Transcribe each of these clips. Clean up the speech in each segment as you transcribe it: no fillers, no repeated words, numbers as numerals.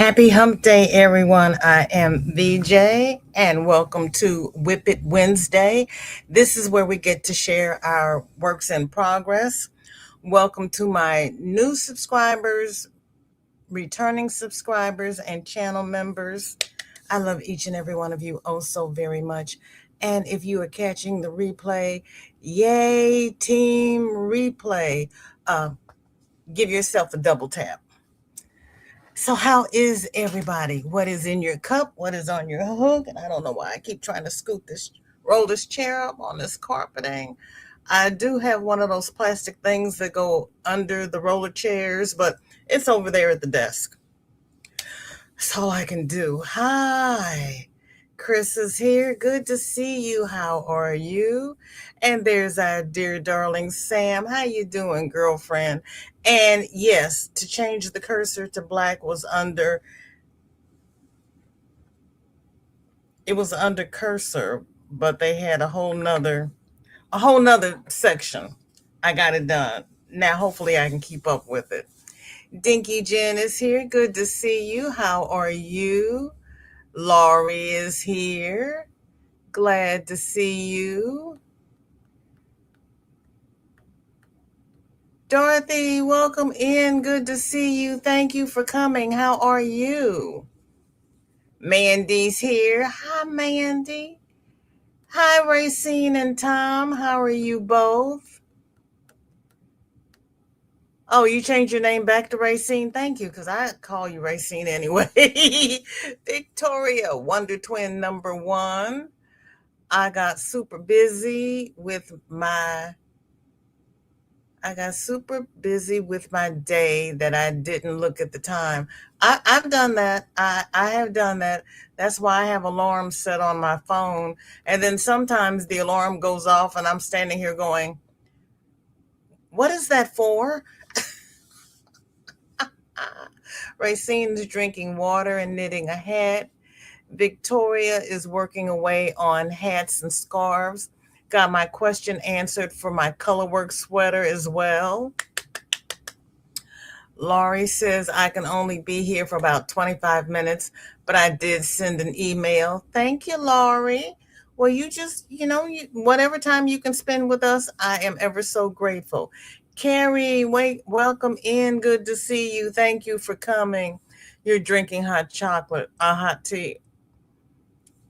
Happy Hump Day, everyone. I am VJ, and welcome to WIP It Wednesday. This is where we get to share our works in progress. Welcome to my new subscribers, returning subscribers, and channel members. I love each and every one of you oh so very much. And if you are catching the replay, yay, team replay. Give yourself a double tap. So how is everybody? What is in your cup? What is on your hook? And I don't know why I keep trying to roll this chair up on this carpeting. I do have one of those plastic things that go under the roller chairs, but it's over there at the desk. That's all I can do. Hi, Chris is here. Good to see you. How are you? And there's our dear darling Sam. How you doing, girlfriend? And yes, to change the cursor to black was under cursor, but they had a whole nother section. I got it done. Now hopefully I can keep up with it. Dinky Jen is here. Good to see you. How are you? Laurie is here. Glad to see you. Dorothy, welcome in. Good to see you. Thank you for coming. How are you? Mandy's here. Hi, Mandy. Hi, Racine and Tom. How are you both? Oh, you changed your name back to Racine? Thank you, because I call you Racine anyway. Victoria, Wonder Twin number 1. I got super busy with my day that I didn't look at the time. I've done that. I have done that. That's why I have alarms set on my phone. And then sometimes the alarm goes off and I'm standing here going, what is that for? Racine's drinking water and knitting a hat. Victoria is working away on hats and scarves. Got my question answered for my colorwork sweater as well. Laurie says I can only be here for about 25 minutes, but I did send an email. Thank you, Laurie. Well, you just, whatever time you can spend with us, I am ever so grateful. Carrie, welcome in. Good to see you. Thank you for coming. You're drinking hot tea.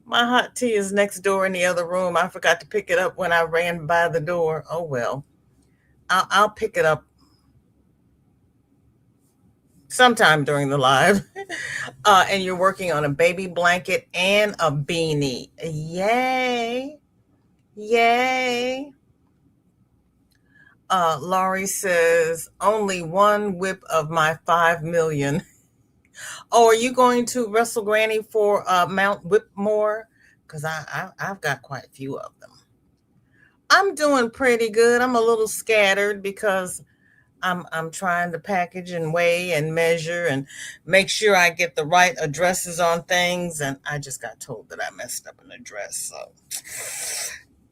My hot tea is next door in the other room. I forgot to pick it up when I ran by the door. Oh, well, I'll pick it up sometime during the live. And you're working on a baby blanket and a beanie. Yay. Yay. Laurie says, only one whip of my 5 million. Oh, are you going to Wrestle Granny for Mount Whitmore? Because I've got quite a few of them. I'm doing pretty good. I'm a little scattered because I'm trying to package and weigh and measure and make sure I get the right addresses on things. And I just got told that I messed up an address. So,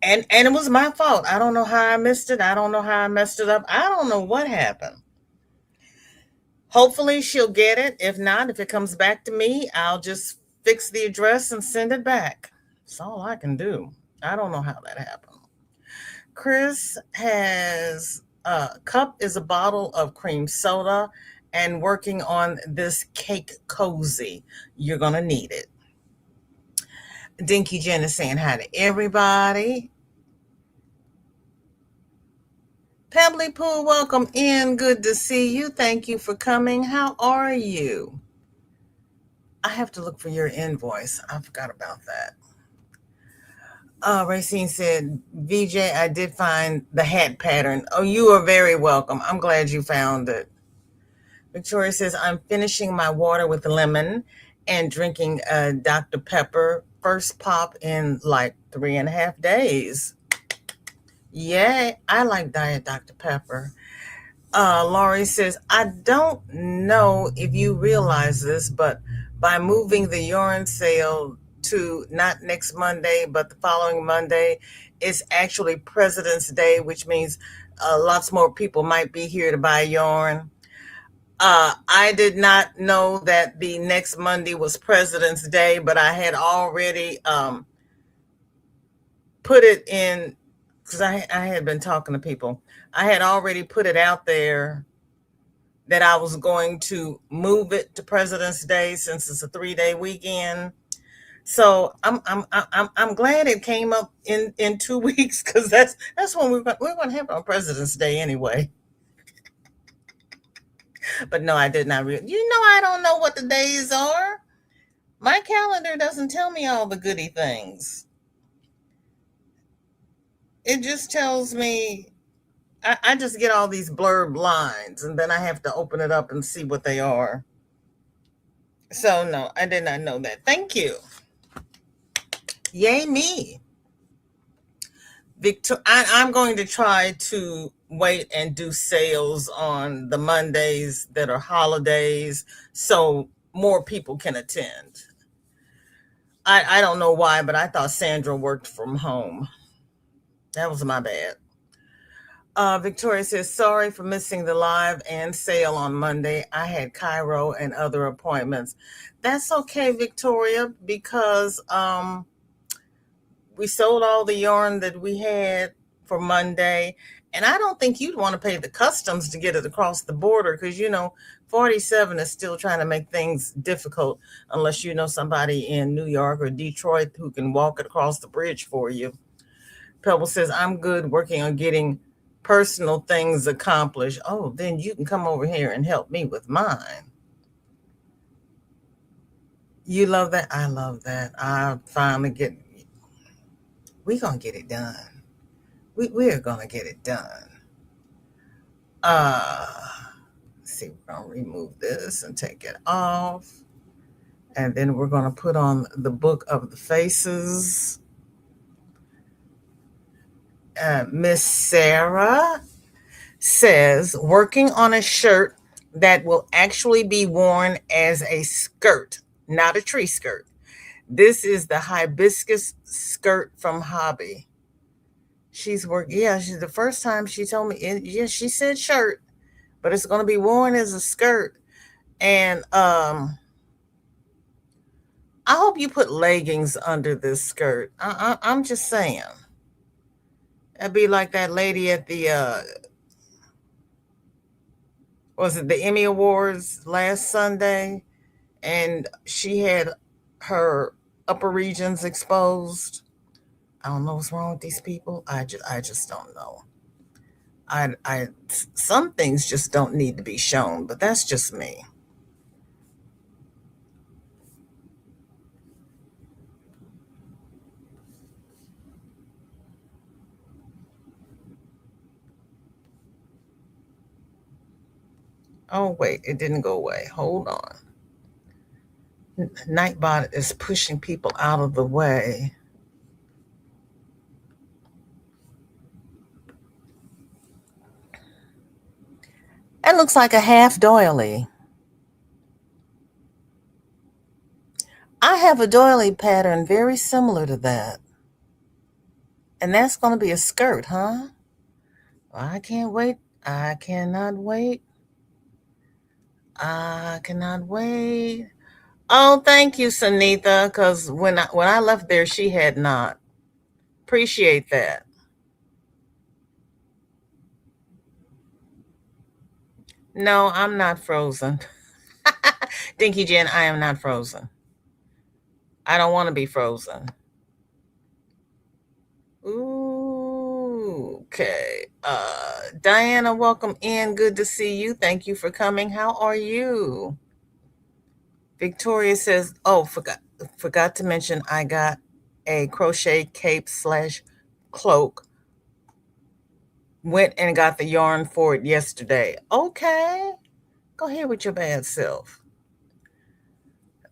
and it was my fault. I don't know how I missed it. I don't know how I messed it up. I don't know what happened. Hopefully she'll get it. If not, if it comes back to me, I'll just fix the address and send it back. That's all I can do. I don't know how that happened. Chris has cup is a bottle of cream soda and working on this cake cozy. You're going to need it. Dinky Jen is saying hi to everybody. Pebbly Pool, welcome in. Good to see you. Thank you for coming. How are you? I have to look for your invoice. I forgot about that. Racine said, VJ, I did find the hat pattern. Oh, you are very welcome. I'm glad you found it. Victoria says, I'm finishing my water with lemon and drinking Dr. Pepper. First pop in like 3.5 days. Yay, I like Diet Dr. Pepper. Laurie says, I don't know if you realize this, but by moving the yarn sale to not next Monday, but the following Monday, it's actually President's Day, which means lots more people might be here to buy yarn. I did not know that the next Monday was President's Day, but I had already put it in because I had been talking to people. I had already put it out there that I was going to move it to President's Day since it's a 3-day weekend. So I'm glad it came up in 2 weeks because that's when we're going to have it on President's Day anyway. But no, I did not. I don't know what the days are. My calendar doesn't tell me all the goody things. It just tells me I just get all these blurb lines and then I have to open it up and see what they are. So no, I did not know that. Thank you. Yay me. I'm going to try to wait and do sales on the Mondays that are holidays so more people can attend. I don't know why, but I thought Sandra worked from home. That was my bad. Victoria says, sorry for missing the live and sale on Monday. I had Cairo and other appointments. That's okay, Victoria, because we sold all the yarn that we had for Monday. And I don't think you'd want to pay the customs to get it across the border because, 47 is still trying to make things difficult unless you know somebody in New York or Detroit who can walk it across the bridge for you. Pebble says, I'm good working on getting personal things accomplished. Oh, then you can come over here and help me with mine. You love that? I love that. We're going to get it done. We're going to get it done. Let's see, we're going to remove this and take it off. And then we're going to put on the Book of the Faces. Miss Sarah says, working on a shirt that will actually be worn as a skirt, not a tree skirt. This is the hibiscus skirt from Hobby. She's the first time she told me, she said shirt, but it's going to be worn as a skirt. And I hope you put leggings under this skirt. I'm just saying. It'd be like that lady at the was it the Emmy Awards last Sunday, and she had her upper regions exposed. I don't know what's wrong with these people. I just don't know. Some things just don't need to be shown, but that's just me. Oh wait, it didn't go away. Hold on. Nightbot is pushing people out of the way. It looks like a half doily. I have a doily pattern very similar to that. And that's going to be a skirt, huh? Well, I can't wait. I cannot wait. I cannot wait. Oh, thank you, Sunitha, because when I left there, she had not. Appreciate that. No, I'm not frozen. Dinky Jen, I am not frozen. I don't want to be frozen. Ooh, okay. Diana, welcome in. Good to see you. Thank you for coming. How are you? Victoria says, oh, forgot to mention I got a crochet cape / cloak. Went and got the yarn for it yesterday. Okay. Go ahead with your bad self.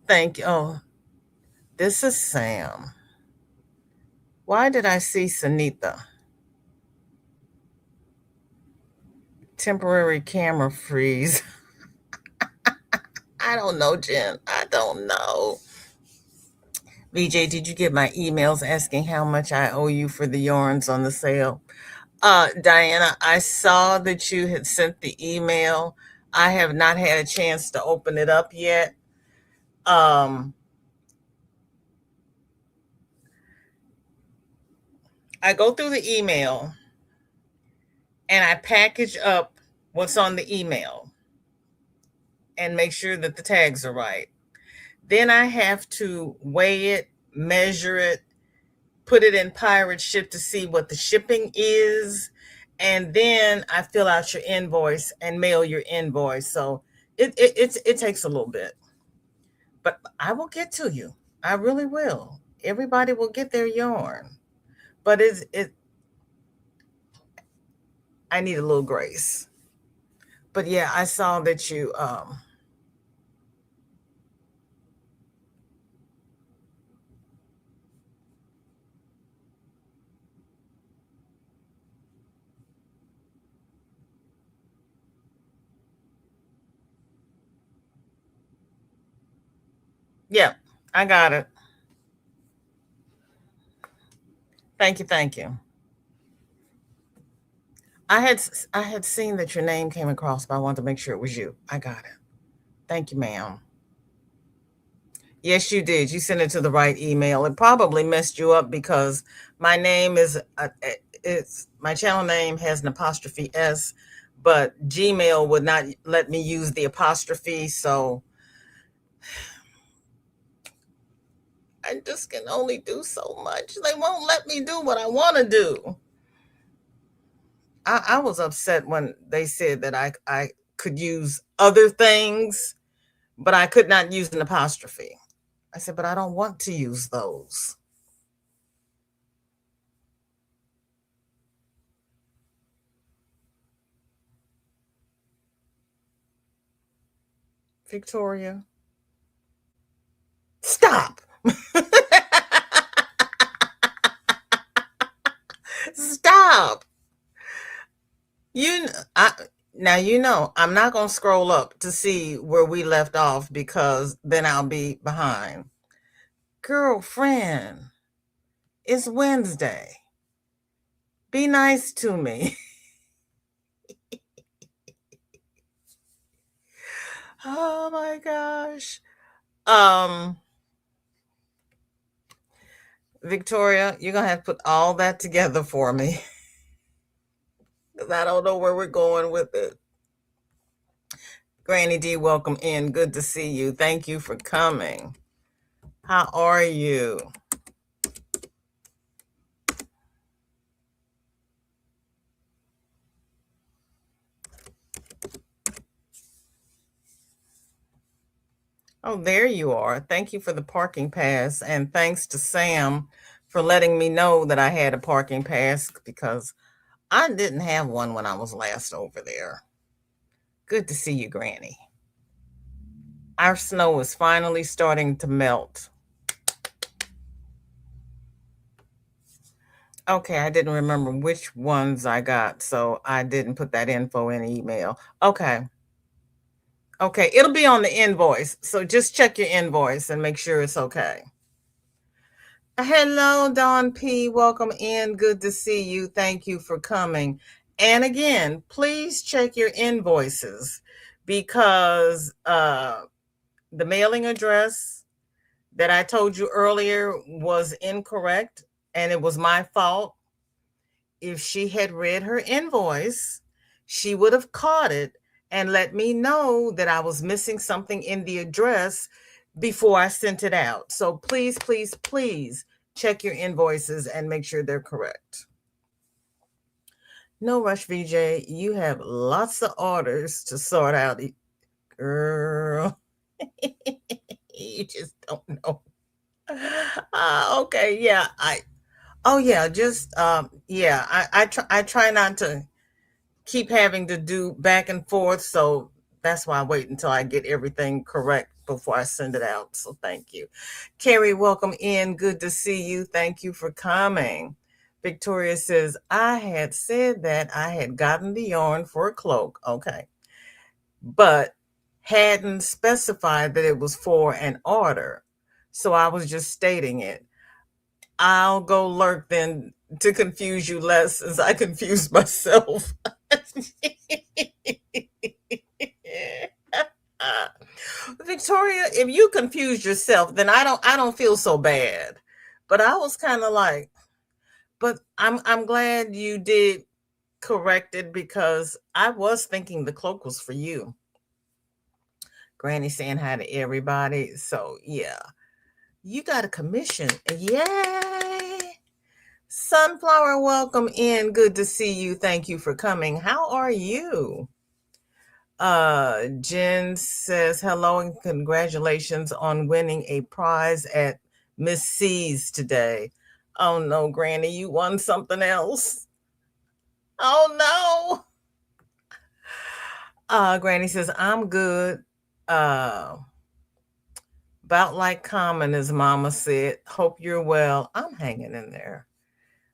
Thank you. Oh, this is Sam. Why did I see Sunitha? Temporary camera freeze. I don't know, Jen. I don't know. VJ, did you get my emails asking how much I owe you for the yarns on the sale? Diana, I saw that you had sent the email. I have not had a chance to open it up yet. Um, I go through the email and I package up what's on the email and make sure that the tags are right. Then I have to weigh it, measure it, put it in pirate ship to see what the shipping is. And then I fill out your invoice and mail your invoice. So it takes a little bit, but I will get to you. I really will. Everybody will get their yarn, but I need a little grace. But yeah, I saw that you yeah, I got it. Thank you, thank you. I had seen that your name came across, but I wanted to make sure it was you. I got it. Thank you, ma'am. Yes, you did. You sent it to the right email. It probably messed you up because my name is it's my channel name has an apostrophe S, but Gmail would not let me use the apostrophe, so I just can only do so much. They won't let me do what I want to do. I was upset when they said that I could use other things, but I could not use an apostrophe. I said, but I don't want to use those. Victoria, stop. Stop. You I Now you know I'm not going to scroll up to see where we left off because then I'll be behind. Girlfriend, it's Wednesday. Be nice to me. Oh my gosh. Um Victoria, you're going to have to put all that together for me cuz I don't know where we're going with it. Granny D, welcome in. Good to see you. Thank you for coming. How are you? Oh, there you are. Thank you for the parking pass. And thanks to Sam for letting me know that I had a parking pass because I didn't have one when I was last over there. Good to see you, Granny. Our snow is finally starting to melt. Okay, I didn't remember which ones I got, so I didn't put that info in email. Okay. Okay, it'll be on the invoice. So just check your invoice and make sure it's okay. Hello, Don P. Welcome in. Good to see you. Thank you for coming. And again, please check your invoices because the mailing address that I told you earlier was incorrect and it was my fault. If she had read her invoice, she would have caught it and let me know that I was missing something in the address before I sent it out. So please, please, please check your invoices and make sure they're correct. No rush, VJ. You have lots of orders to sort out. Girl, you just don't know. Okay, yeah. Oh yeah, just yeah, I try not to keep having to do back and forth. So that's why I wait until I get everything correct before I send it out. So thank you. Carrie, welcome in. Good to see you. Thank you for coming. Victoria says, I had said that I had gotten the yarn for a cloak. Okay. But hadn't specified that it was for an order. So I was just stating it. I'll go lurk then to confuse you less as I confuse myself. Victoria, if you confuse yourself, then I don't feel so bad. But I was kind of like, but I'm glad you did correct it because I was thinking the cloak was for you. Granny saying hi to everybody. So yeah, you got a commission. Yay! Sunflower, welcome in. Good to see you. Thank you for coming. How are you? Jen says hello and congratulations on winning a prize at Miss C's today. Oh no, Granny, you won something else. Oh no. Granny says, I'm good. Uh about like common, as Mama said. Hope you're well. I'm hanging in there.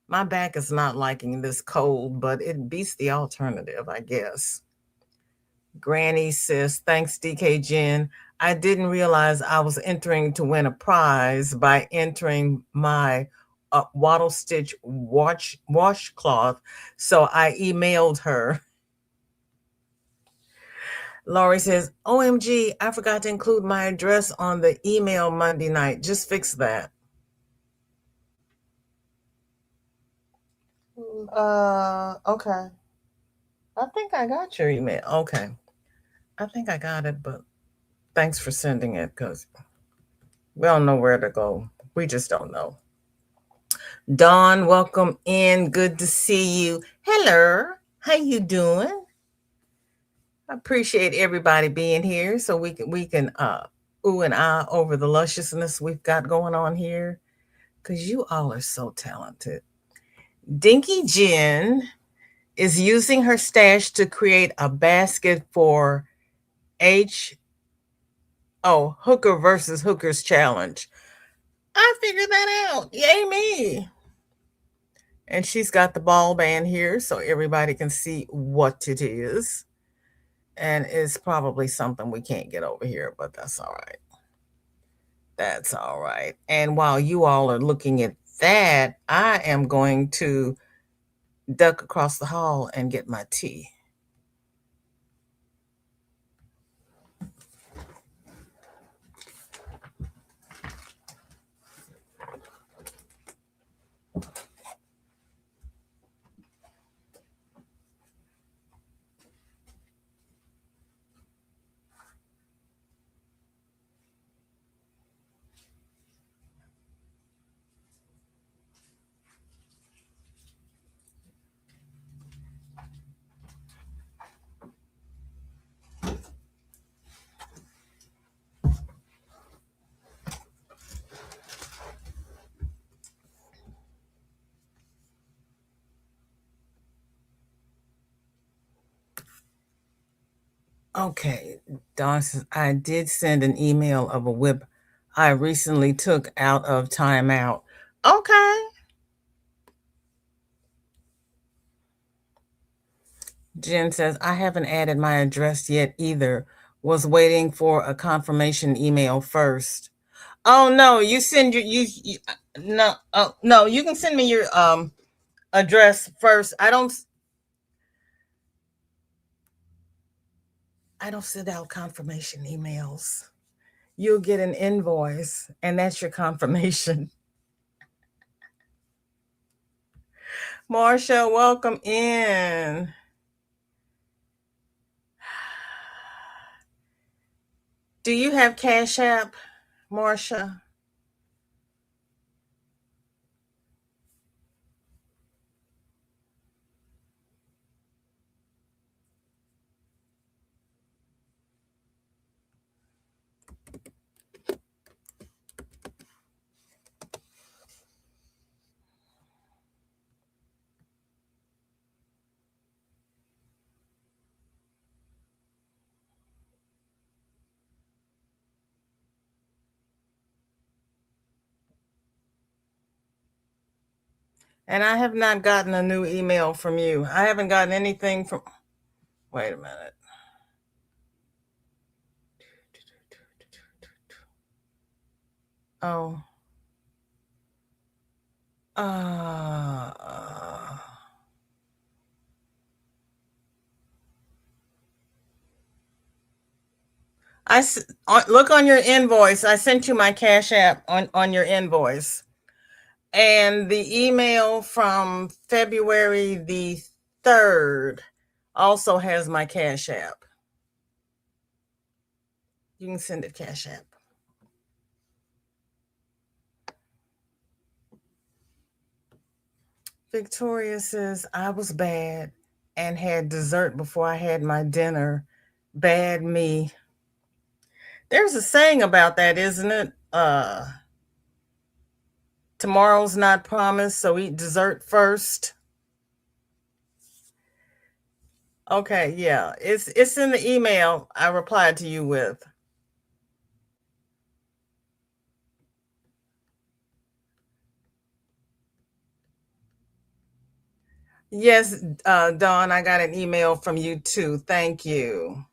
My back is not liking this cold, but it beats the alternative, I guess. Granny says, thanks, DK Jen. I didn't realize I was entering to win a prize by entering my wattle stitch washcloth. So I emailed her. Laurie says, OMG, I forgot to include my address on the email Monday night. Just fix that. Okay. I think I got your email. Okay. I think I got it, but thanks for sending it because we don't know where to go. We just don't know. Dawn, welcome in. Good to see you. Hello. How you doing? I appreciate everybody being here so we can ooh and ah over the lusciousness we've got going on here because you all are so talented. Dinky Jen is using her stash to create a basket for Hooker versus Hookers challenge. I figured that out. Yay me. And she's got the ball band here so everybody can see what it is. And it's probably something we can't get over here, but that's all right. That's all right. And while you all are looking at that, I am going to duck across the hall and get my tea. Okay, Dawn says, I did send an email of a WIP I recently took out of timeout. Okay. Jen says, I haven't added my address yet either. Was waiting for a confirmation email first. Oh no, you send you no, oh no, you can send me your address first. I don't send out confirmation emails. You'll get an invoice and that's your confirmation. Marcia, welcome in. Do you have Cash App, Marcia? And I have not gotten a new email from you. I haven't gotten anything from. Wait a minute. Oh. Uh, Look on your invoice. I sent you my Cash App on your invoice. And the email from February the 3rd also has my Cash App. You can send it Cash App. Victoria says, I was bad and had dessert before I had my dinner. Bad me. There's a saying about that, isn't it? Tomorrow's not promised, so eat dessert first. Okay, yeah. It's in the email I replied to you with. Yes, Dawn, I got an email from you too. Thank you.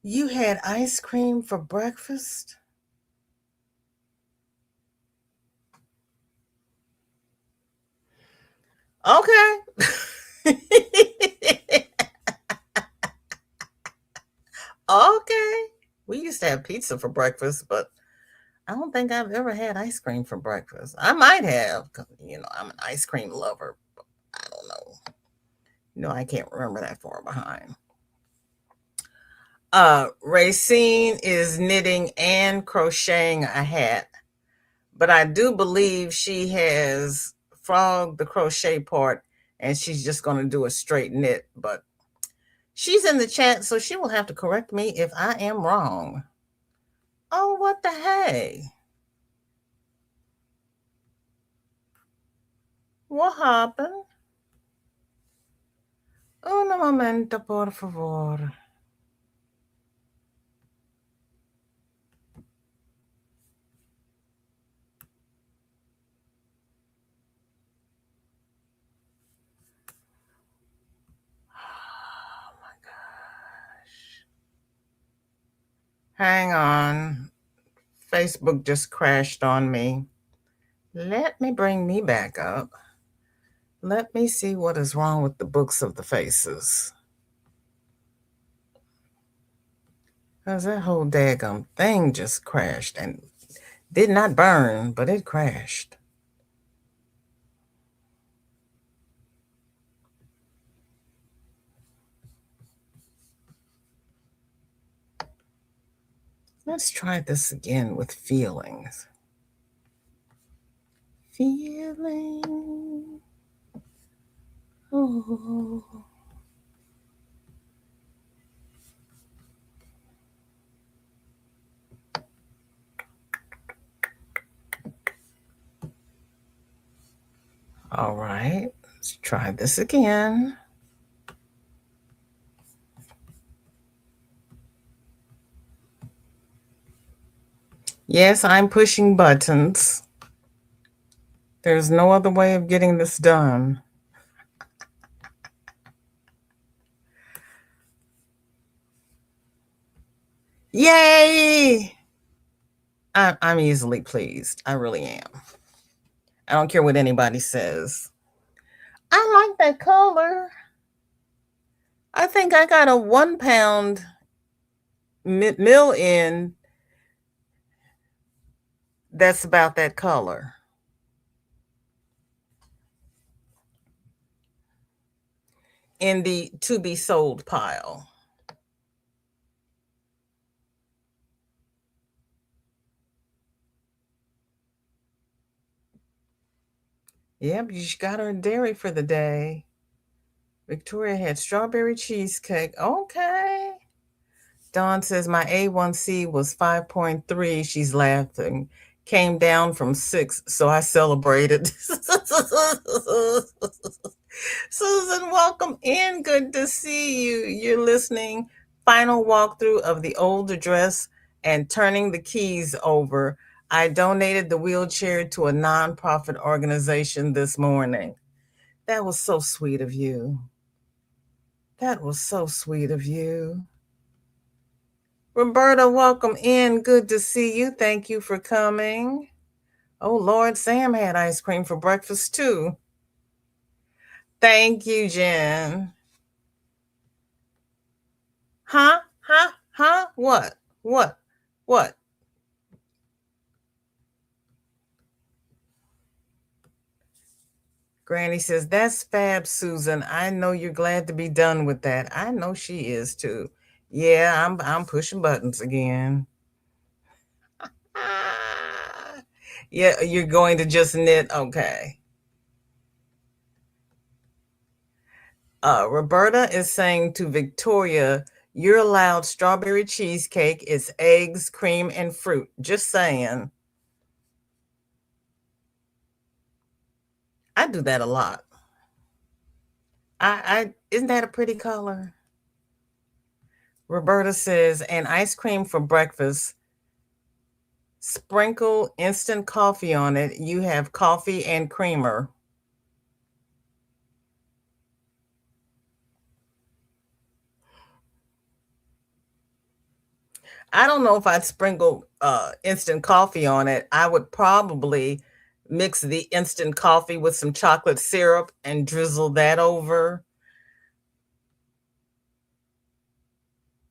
You had ice cream for breakfast? Okay. Okay. We used to have pizza for breakfast, but I don't think I've ever had ice cream for breakfast. I might have, 'cause, I'm an ice cream lover. But I don't know. I can't remember that far behind. Racine is knitting and crocheting a hat, but I do believe she has frogged the crochet part and she's just going to do a straight knit. But she's in the chat, so she will have to correct me if I am wrong. Oh, what the hey? What happened? Un momento, por favor. Oh my gosh. Hang on. Facebook just crashed on me. Let me bring me back up. Let me see what is wrong with the books of the faces. Because that whole daggum thing just crashed and did not burn, but it crashed. Let's try this again with feelings. Feeling. Oh. All right, let's try this again. Yes, I'm pushing buttons. There's no other way of getting this done. Yay! I'm easily pleased. I really am. I don't care what anybody says. I like that color. I think I got a 1 pound mill in that's about that color in the to be sold pile. Yep, you got her dairy for the day. Victoria had strawberry cheesecake. Okay. Dawn says my A1C was 5.3. She's laughing. Came down from 6, so I celebrated. Susan, welcome in. Good to see you. You're listening. Final walkthrough of the old address and turning the keys over. I donated the wheelchair to a nonprofit organization this morning. That was so sweet of you. That was so sweet of you. Roberta, welcome in. Good to see you. Thank you for coming. Oh, Lord, Sam had ice cream for breakfast, too. Thank you, Jen. Huh? Huh? Huh? What? What? What? Granny says, that's fab, Susan. I know you're glad to be done with that. I know she is too. Yeah, I'm pushing buttons again. Ah, yeah, you're going to just knit. Okay. Roberta is saying to Victoria, you're allowed strawberry cheesecake. It's eggs, cream, and fruit. Just saying. I do that a lot. I isn't that a pretty color? Roberta says, and ice cream for breakfast. Sprinkle instant coffee on it. You have coffee and creamer. I don't know if I'd sprinkle instant coffee on it. I would probably mix the instant coffee with some chocolate syrup and drizzle that over.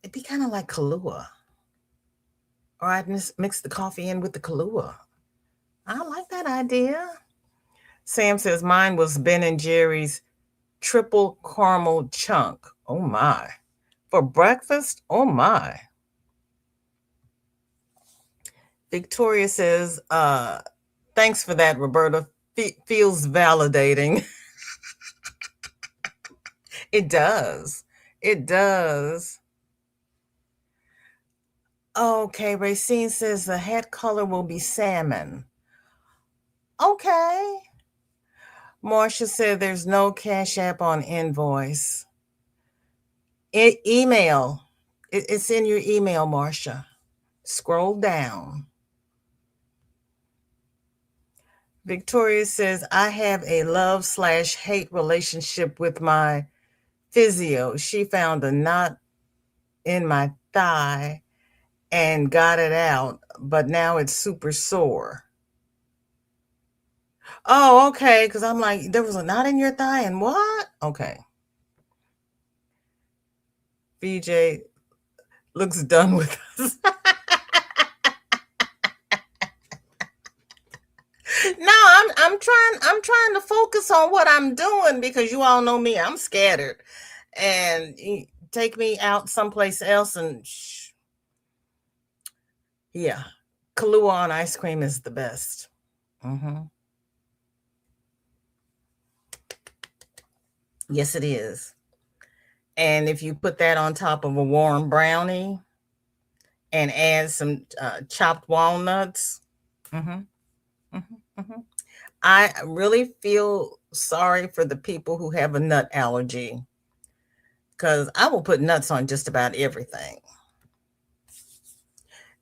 It'd be kind of like Kahlua. Or I'd mix the coffee in with the Kahlua. I like that idea. Sam says mine was Ben and Jerry's triple caramel chunk. Oh my. For breakfast? Oh my. Victoria says, thanks for that, Roberta. Feels validating. It does. It does. Okay, Racine says the hat color will be salmon. Okay. Marcia said there's no Cash App on invoice. Email. It's in your email, Marcia. Scroll down. Victoria says, I have a love/hate relationship with my physio. She found a knot in my thigh and got it out, but now it's super sore. Oh, okay. Because I'm like, there was a knot in your thigh, and what? Okay. VJ looks done with us. No, I'm trying to focus on what I'm doing because you all know me. I'm scattered, and take me out someplace else, and yeah, Kahlua on ice cream is the best. Hmm. Yes, it is. And if you put that on top of a warm brownie and add some chopped walnuts, hmm hmm hmm I really feel sorry for the people who have a nut allergy because I will put nuts on just about everything.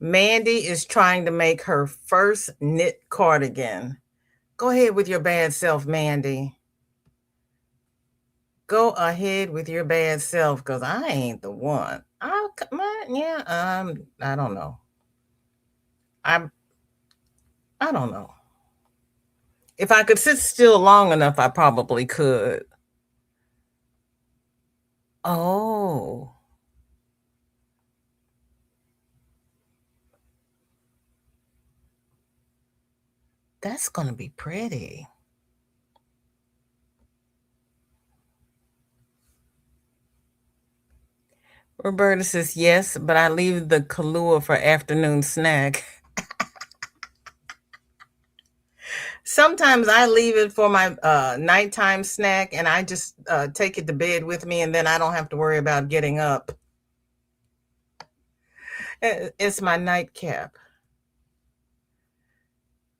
Mandy is trying to make her first knit cardigan. Go ahead with your bad self, Mandy. Go ahead with your bad self because I ain't the one. Yeah, I don't know. I I don't know. If I could sit still long enough, I probably could. Oh, that's gonna be pretty. Roberta says yes, but I leave the Kahlua for afternoon snack. Sometimes I leave it for my nighttime snack, and I just take it to bed with me, and then I don't have to worry about getting up. It's my nightcap.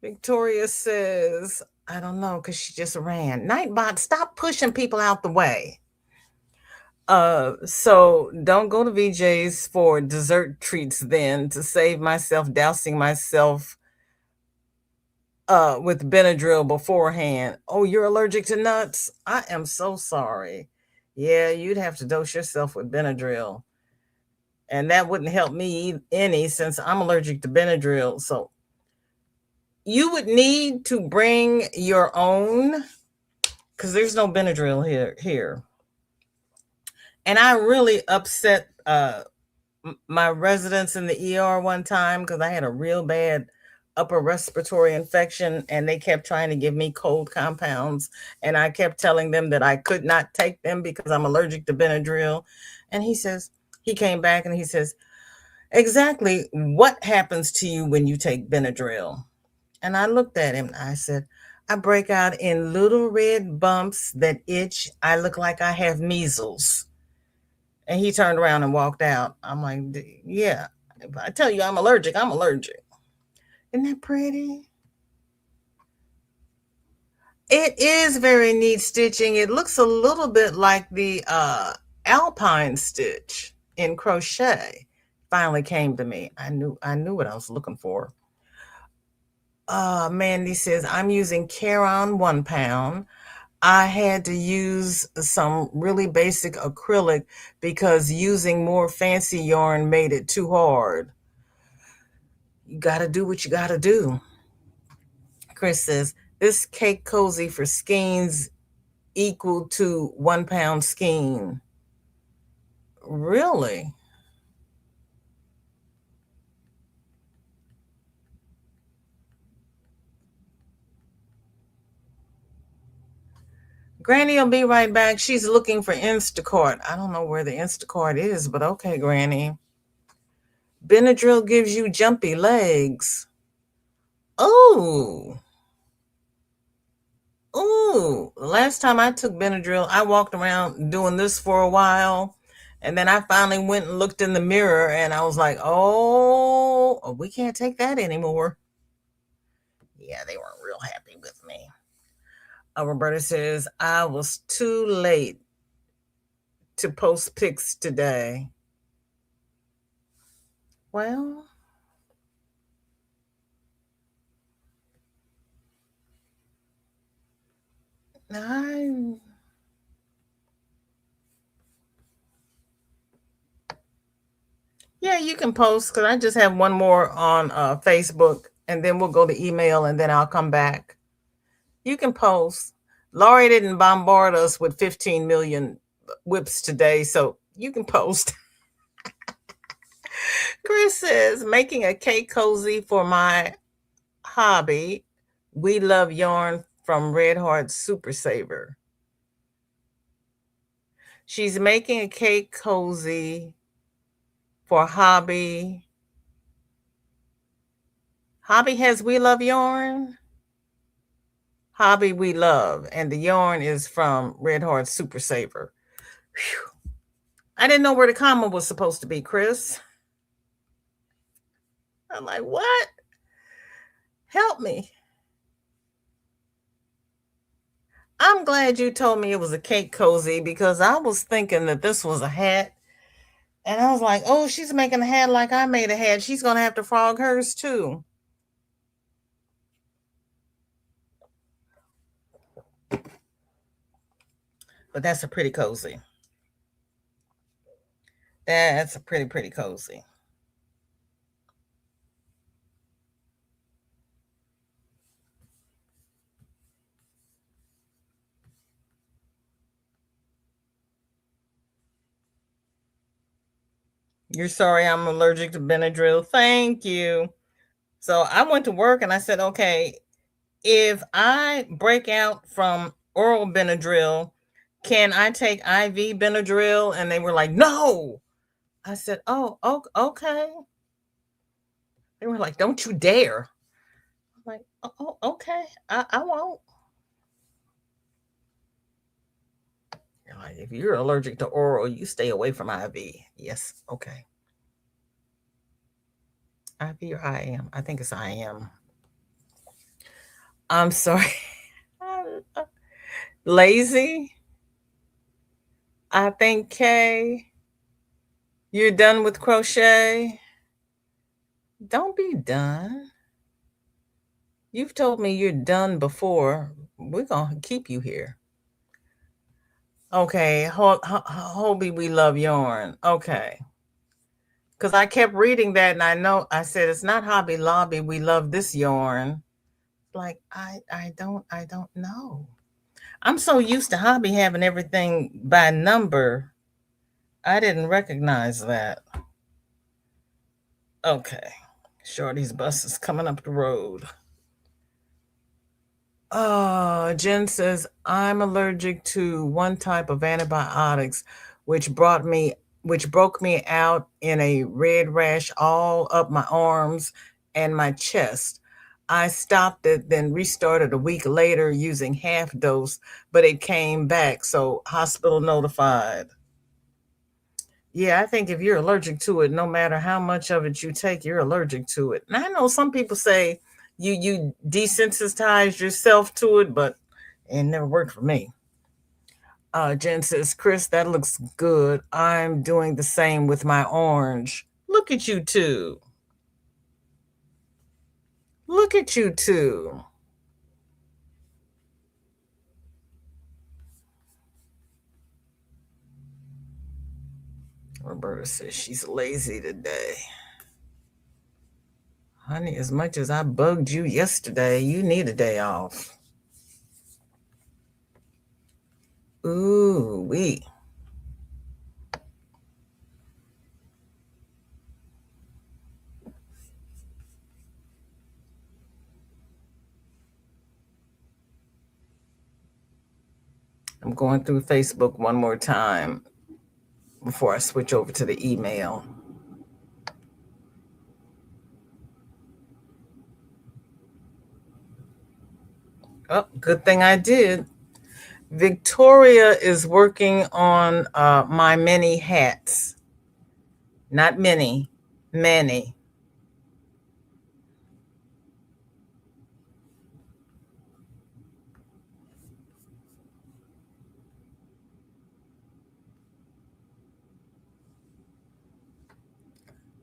Victoria says, I don't know, because she just ran. Nightbot, stop pushing people out the way. So don't go to VJ's for dessert treats then to save myself dousing myself with Benadryl beforehand. Oh, you're allergic to nuts? I am so sorry. Yeah, you'd have to dose yourself with Benadryl. And that wouldn't help me any since I'm allergic to Benadryl. So you would need to bring your own because there's no Benadryl here. And I really upset my residents in the ER one time because I had a real bad upper respiratory infection and they kept trying to give me cold compounds. And I kept telling them that I could not take them because I'm allergic to Benadryl. And he came back and he says, exactly what happens to you when you take Benadryl? And I looked at him and I said, I break out in little red bumps that itch. I look like I have measles. And he turned around and walked out. I'm like, yeah, if I tell you I'm allergic, I'm allergic. Isn't that pretty? It is very neat stitching. It looks a little bit like the alpine stitch in crochet. Finally came to me. I knew what I was looking for. Mandy says, I'm using Caron 1 pound. I had to use some really basic acrylic because using more fancy yarn made it too hard. You got to do what you got to do. Chris says, this cake cozy for skeins equal to 1 pound skein. Really? Granny will be right back. She's looking for Instacart. I don't know where the Instacart is, but okay, Granny. Benadryl gives you jumpy legs. Oh. Ooh, last time I took Benadryl, I walked around doing this for a while. And then I finally went and looked in the mirror and I was like, oh, we can't take that anymore. Yeah, they weren't real happy with me. Roberta says, I was too late to post pics today. Well, I yeah, you can post because I just have one more on Facebook, and then we'll go to email, and then I'll come back. You can post. Laurie didn't bombard us with 15 million whips today, so you can post. Chris says, making a cake cozy for my hobby. We love yarn from Red Heart Super Saver. She's making a cake cozy for hobby. Hobby has We Love Yarn. Hobby We Love. And the yarn is from Red Heart Super Saver. Whew. I didn't know where the comma was supposed to be, Chris. I'm like, what? Help me. I'm glad you told me it was a cake cozy because I was thinking that this was a hat. And I was like, oh, she's making a hat like I made a hat. She's going to have to frog hers too. But that's a pretty cozy. That's a pretty cozy. You're sorry I'm allergic to Benadryl. Thank you. So I went to work and I said, okay, if I break out from oral Benadryl, can I take IV Benadryl? And they were like, no. I said, oh, okay. They were like, don't you dare. I'm like, oh, okay. I won't. You're like, if you're allergic to oral, you stay away from IV. Yes, okay. IV or IM? I think it's IM. I'm sorry. Lazy? I think Kay, you're done with crochet? Don't be done. You've told me you're done before. We're going to keep you here. Okay. Hobie, we love yarn. Okay. Because I kept reading that and I said, it's not Hobby Lobby. We love this yarn. Like, I don't know. I'm so used to Hobby having everything by number. I didn't recognize that. Okay. Shorty's bus is coming up the road. Jen says, I'm allergic to one type of antibiotics, which brought me which broke me out in a red rash all up my arms and my chest. I stopped it, then restarted a week later using half dose, but it came back, so hospital notified. Yeah, I think if you're allergic to it, no matter how much of it you take, you're allergic to it. And I know some people say you desensitize yourself to it, but it never worked for me. Jen says, Chris, that looks good. I'm doing the same with my orange. Look at you two. Look at you two. Roberta says she's lazy today. Honey, as much as I bugged you yesterday, you need a day off. Ooh, wee. I'm going through Facebook one more time before I switch over to the email. Oh, good thing I did. Victoria is working on my many hats. Not many, many.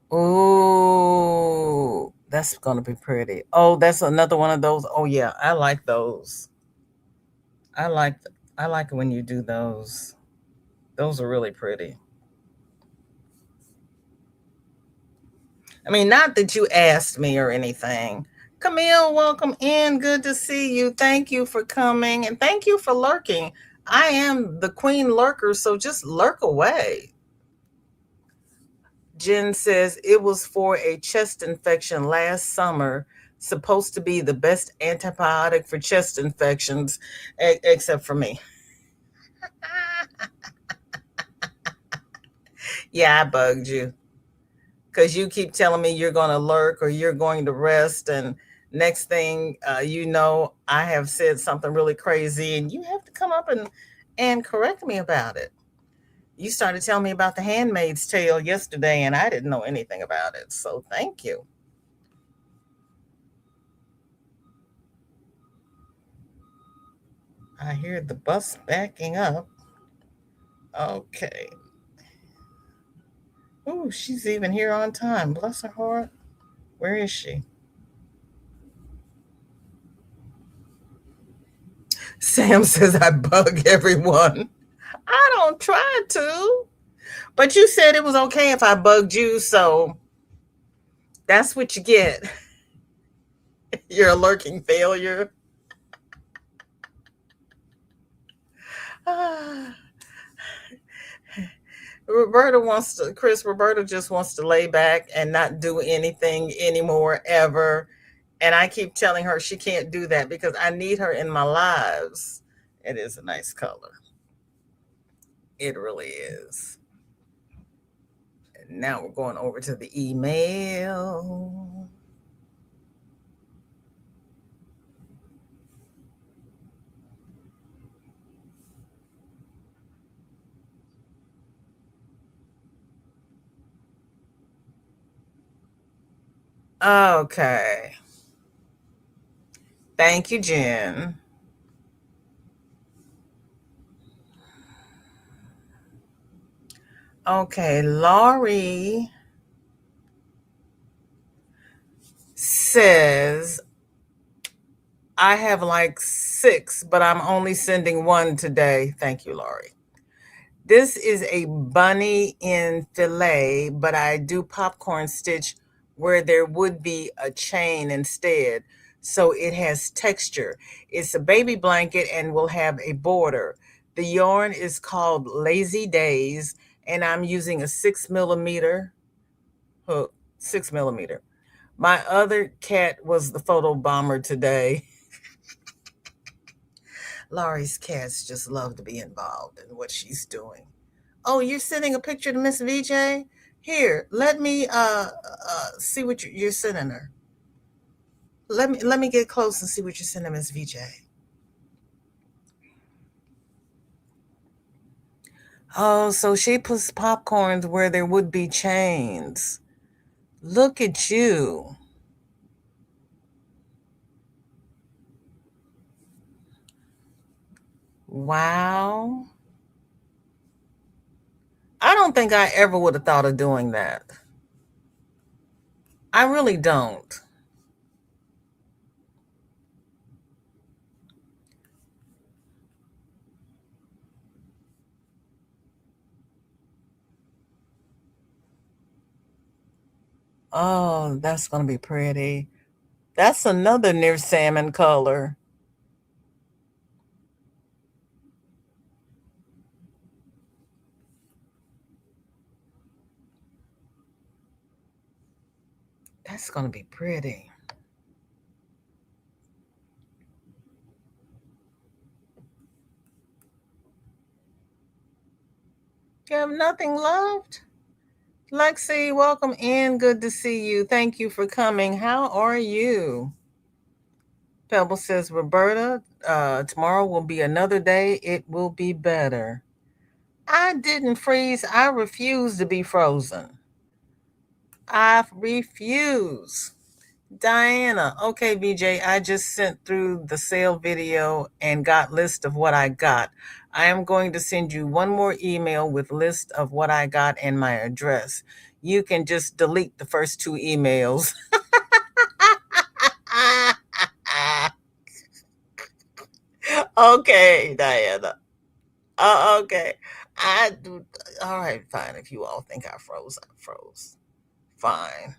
Oh, that's going to be pretty. Oh, that's another one of those. Oh, yeah, I like those. I like I like it when you do those. Those are really pretty. I mean, not that you asked me or anything. Camille, welcome in. Good to see you. Thank you for coming and thank you for lurking. I am the queen lurker, so just lurk away. Jen says it was for a chest infection last summer, supposed to be the best antibiotic for chest infections, except for me. Yeah, I bugged you because you keep telling me you're going to lurk or you're going to rest. And next thing I have said something really crazy and you have to come up and correct me about it. You started telling me about the Handmaid's Tale yesterday, and I didn't know anything about it. So thank you. I hear the bus backing up. Okay. Oh, she's even here on time. Bless her heart. Where is she? Sam says I bug everyone. I don't try to. But you said it was okay if I bugged you, so that's what you get. You're a lurking failure. Roberta just wants to lay back and not do anything anymore ever. And I keep telling her she can't do that because I need her in my lives. It is a nice color. It really is. And now we're going over to the email. Okay. Thank you, Jen. Okay, Laurie says, I have like six, but I'm only sending one today. Thank you, Laurie. This is a bunny in filet, but I do popcorn stitch where there would be a chain instead. so it has texture. It's a baby blanket and will have a border. The yarn is called Lazy Days, and I'm using a 6 millimeter hook. 6 millimeter. My other cat was the photo bomber today. Laurie's cats just love to be involved in what she's doing. Oh, you're sending a picture to Miss VJ? Here, let me see what you're sending her. Let me get close and see what you're sending Miss VJ. Oh, so she puts popcorns where there would be chains. Look at you. Wow. I don't think I ever would have thought of doing that. I really don't. Oh, that's going to be pretty. That's another near salmon color. That's going to be pretty. You have nothing left? Lexi, welcome in. Good to see you. Thank you for coming. How are you? Pebble says, Roberta, tomorrow will be another day. It will be better. I didn't freeze. I refuse to be frozen. I refuse. Diana, okay, BJ, I just sent through the sale video and got list of what I got. I am going to send you one more email with list of what I got and my address. You can just delete the first two emails. Okay, Diana. Okay. I do. All right, fine. If you all think I froze, I froze. Fine.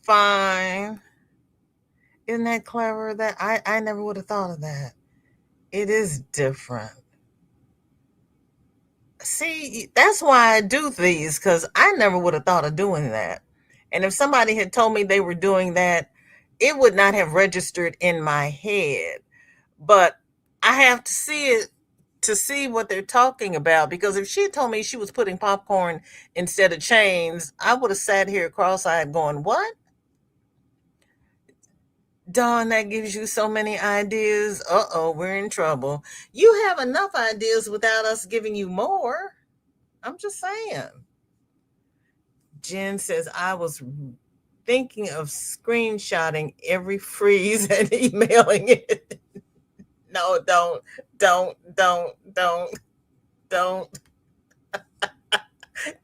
Fine. Isn't that clever? That I never would have thought of that. It is different. See, that's why I do these because I never would have thought of doing that. And if somebody had told me they were doing that, it would not have registered in my head. But I have to see it to see what they're talking about because if she had told me she was putting popcorn instead of chains, I would have sat here cross-eyed going, "What? Dawn, that gives you so many ideas. Uh-oh, we're in trouble. You have enough ideas without us giving you more." I'm just saying. Jen says, I was thinking of screenshotting every freeze and emailing it. No, don't.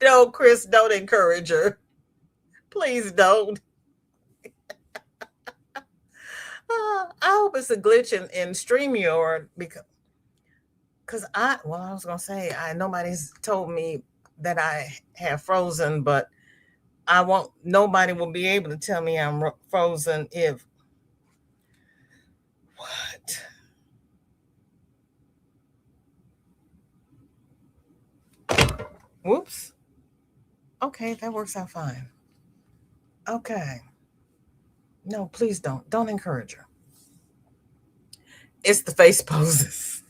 No, Chris, don't encourage her. Please don't. I hope it's a glitch in StreamYard because I was gonna say nobody's told me that I have frozen, but I won't. Nobody will be able to tell me I'm frozen if what? Whoops. Okay, that works out fine. Okay. No, please don't. Don't encourage her. It's the face poses.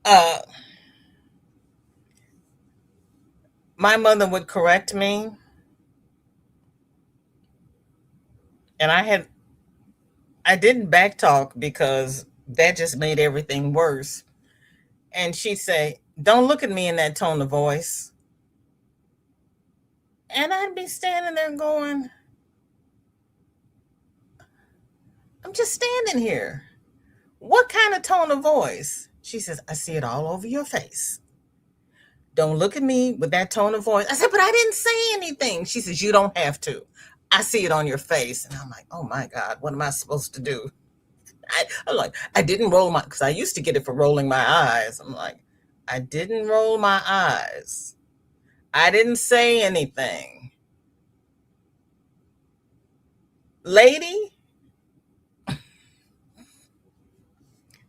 Uh, my mother would correct me, and I didn't backtalk because that just made everything worse. And she'd say, "Don't look at me in that tone of voice." And I'd be standing there going, "I'm just standing here. What kind of tone of voice?" She says, "I see it all over your face. Don't look at me with that tone of voice." I said, "But I didn't say anything." She says, "You don't have to. I see it on your face." And I'm like, "Oh my God, what am I supposed to do?" I'm like, I didn't roll my, because I used to get it for rolling my eyes. I'm like, I didn't roll my eyes. I didn't say anything. lady,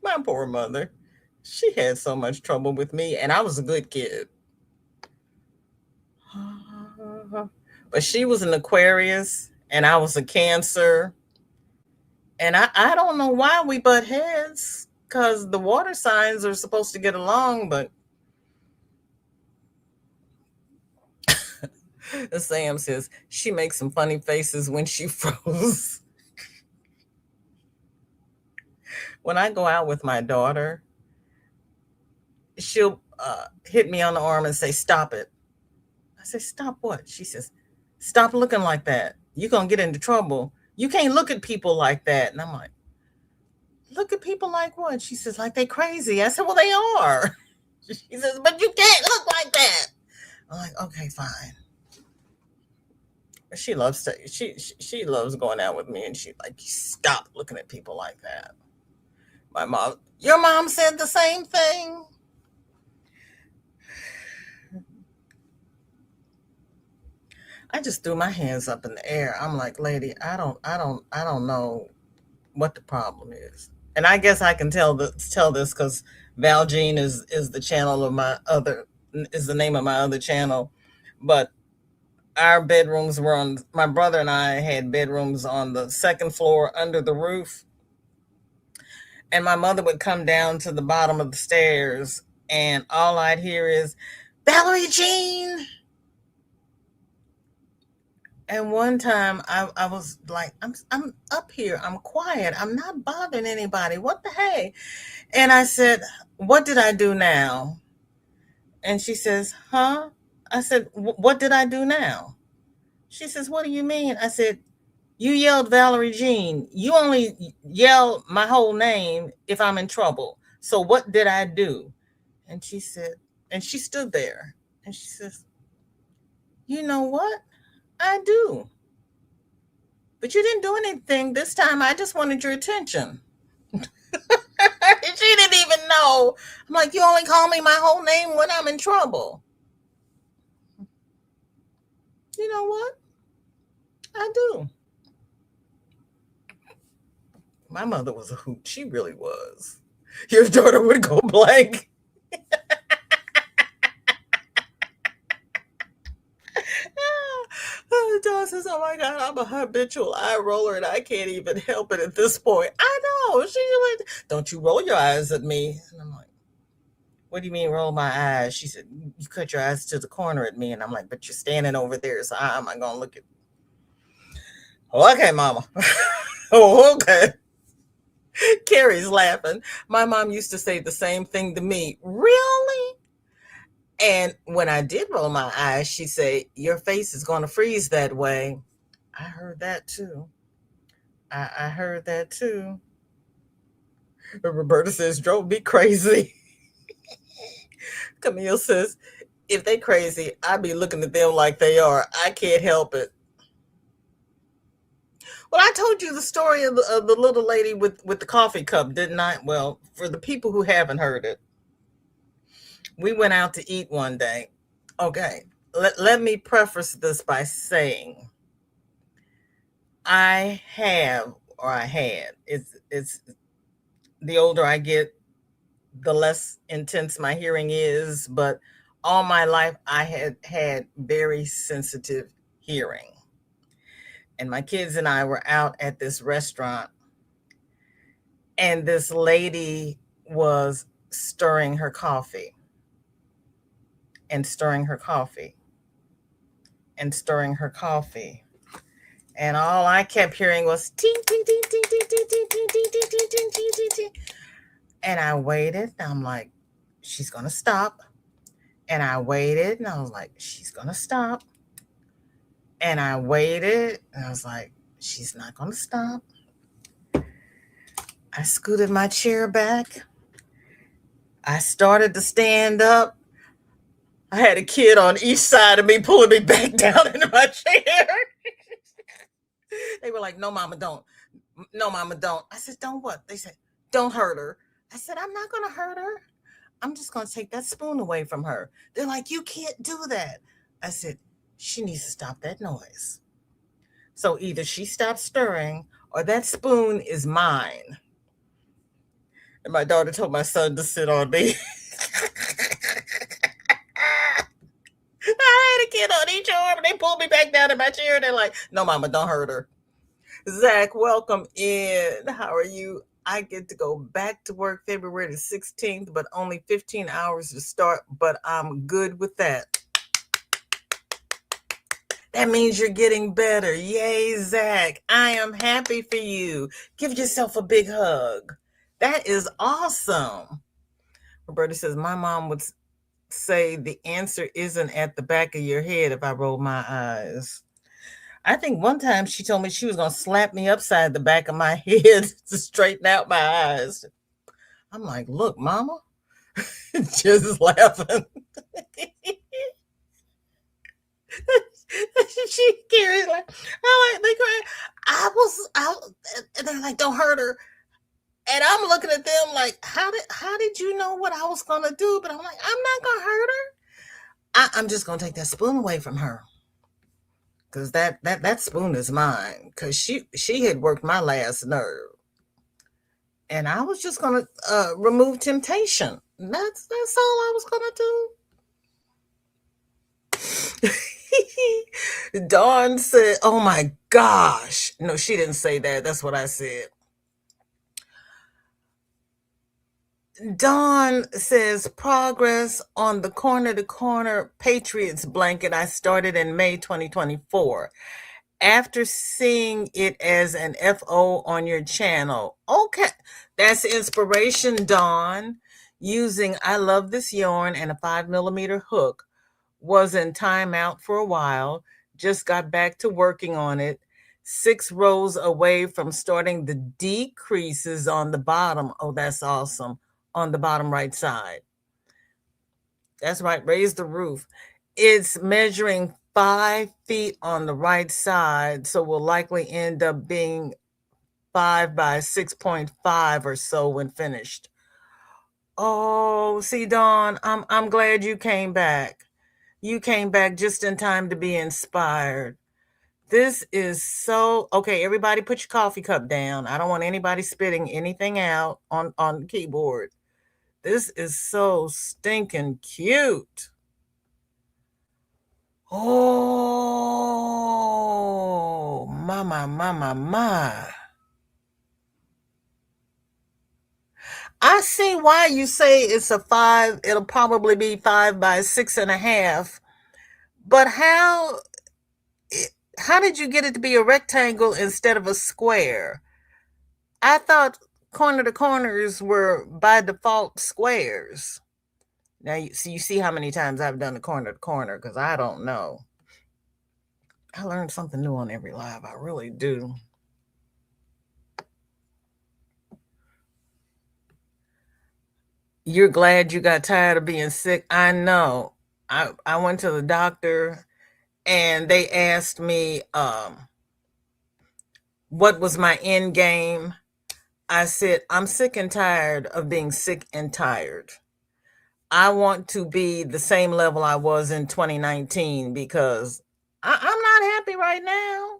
my poor mother, she had so much trouble with me, and I was a good kid. But she was an Aquarius, and I was a Cancer. And I don't know why we butt heads, because the water signs are supposed to get along, but Sam says she makes some funny faces when she froze. When I go out with my daughter, she'll hit me on the arm and say, "Stop it." I say, "Stop what?" She says, "Stop looking like that. You're going to get into trouble. You can't look at people like that." And I'm like, "Look at people like what?" She says, "Like they crazy." I said, "Well, they are." She says, "But you can't look like that." I'm like, "Okay, fine." She loves she loves going out with me, and she like, "Stop looking at people like that." My mom, your mom said the same thing. I just threw my hands up in the air. I'm like, "Lady, I don't know what the problem is." And I guess I can tell this because Valjean is the channel of my other is the name of my other channel, but our bedrooms were on. My brother and I had bedrooms on the second floor under the roof, and my mother would come down to the bottom of the stairs, and all I'd hear is, "Valerie Jean." And one time I was like, I'm up here, I'm quiet, I'm not bothering anybody. What the hey? And I said, "What did I do now?" And she says, "Huh?" I said, "What did I do now?" She says, "What do you mean?" I said, "You yelled Valerie Jean. You only yell my whole name if I'm in trouble. So what did I do?" And she said, and she stood there and she says, "You know what? I do. But you didn't do anything this time. I just wanted your attention." She didn't even know. I'm like, "You only call me my whole name when I'm in trouble." You know what? I do. My mother was a hoot. She really was. Your daughter would go blank. The dog says, "Oh my God, I'm a habitual eye roller and I can't even help it at this point." I know. She's like, "Don't you roll your eyes at me." And I'm like, "What do you mean roll my eyes?" She said, "You cut your eyes to the corner at me." And I'm like, "But you're standing over there, so how am I going to look at you?" "Oh, okay, mama." Oh, okay. Carrie's laughing. My mom used to say the same thing to me. "Really?" And when I did roll my eyes, she'd say, "Your face is going to freeze that way." I heard that too. I heard that too. But Roberta says, "Drove me crazy." Camille says, "If they crazy, I be looking at them like they are. I can't help it." Well, I told you the story of the little lady with the coffee cup, didn't I? Well, for the people who haven't heard it, we went out to eat one day. Okay, let me preface this by saying I have, or I had, it's the older I get, the less intense my hearing is, but all my life I had had very sensitive hearing. And my kids and I were out at this restaurant, and this lady was stirring her coffee and stirring her coffee and stirring her coffee. And all I kept hearing was ting, ting, ting, ting, ting, ting, ting, ting, ting, ting, ting, ting, ting, ting, ting. And I waited. And I'm like, "She's going to stop." And I waited. And I was like, "She's going to stop." And I waited. And I was like, "She's not going to stop." I scooted my chair back. I started to stand up. I had a kid on each side of me pulling me back down into my chair. They were like, "No, mama, don't. No, mama, don't." I said, "Don't what?" They said, "Don't hurt her." I said, "I'm not going to hurt her. I'm just going to take that spoon away from her." They're like, "You can't do that." I said, "She needs to stop that noise." So either she stopped stirring or that spoon is mine. And my daughter told my son to sit on me. I had a kid on each arm and they pulled me back down in my chair and they're like, no, mama, don't hurt her. Zach, welcome in. How are you? I get to go back to work February the 16th, but only 15 hours to start, but I'm good with that. That means you're getting better. Yay, Zach. I am happy for you. Give yourself a big hug. That is awesome. Roberta says, my mom would say the answer isn't at the back of your head if I roll my eyes. I think one time she told me she was going to slap me upside the back of my head to straighten out my eyes. I'm like, look, mama, just laughing. She carries like, I was out, and they're like, don't hurt her. And I'm looking at them like, how did you know what I was gonna do? But I'm like, I'm not gonna hurt her. I'm just gonna take that spoon away from her. Cause that spoon is mine. Cause she had worked my last nerve. And I was just gonna remove temptation. That's all I was gonna do. Dawn said, oh my gosh. No, she didn't say that. That's what I said. Dawn says progress on the corner to corner Patriots blanket I started in May 2024 after seeing it as an FO on your channel. Okay, that's inspiration, Dawn. Using I love this yarn and a 5mm hook. Was in timeout for a while, just got back to working on it. 6 rows away from starting the decreases on the bottom. Oh, that's awesome. On the bottom right side. That's right, raise the roof. It's measuring 5 feet on the right side, so will likely end up being 5 by 6.5 or so when finished. Oh, see, Dawn, I'm glad you came back. You came back just in time to be inspired. This is so okay. Everybody put your coffee cup down. I don't want anybody spitting anything out on the keyboard. This is so stinking cute. Oh, my. I see why you say it's a 5. It'll probably be 5 by 6.5. But how did you get it to be a rectangle instead of a square? I thought corner to corners were by default squares. Now you see how many times I've done the corner to corner because I don't know. I learned something new on every live. I really do. You're glad you got tired of being sick. I know. I went to the doctor and they asked me what was my end game. I said, I'm sick and tired of being sick and tired. I want to be the same level I was in 2019 because I'm not happy right now.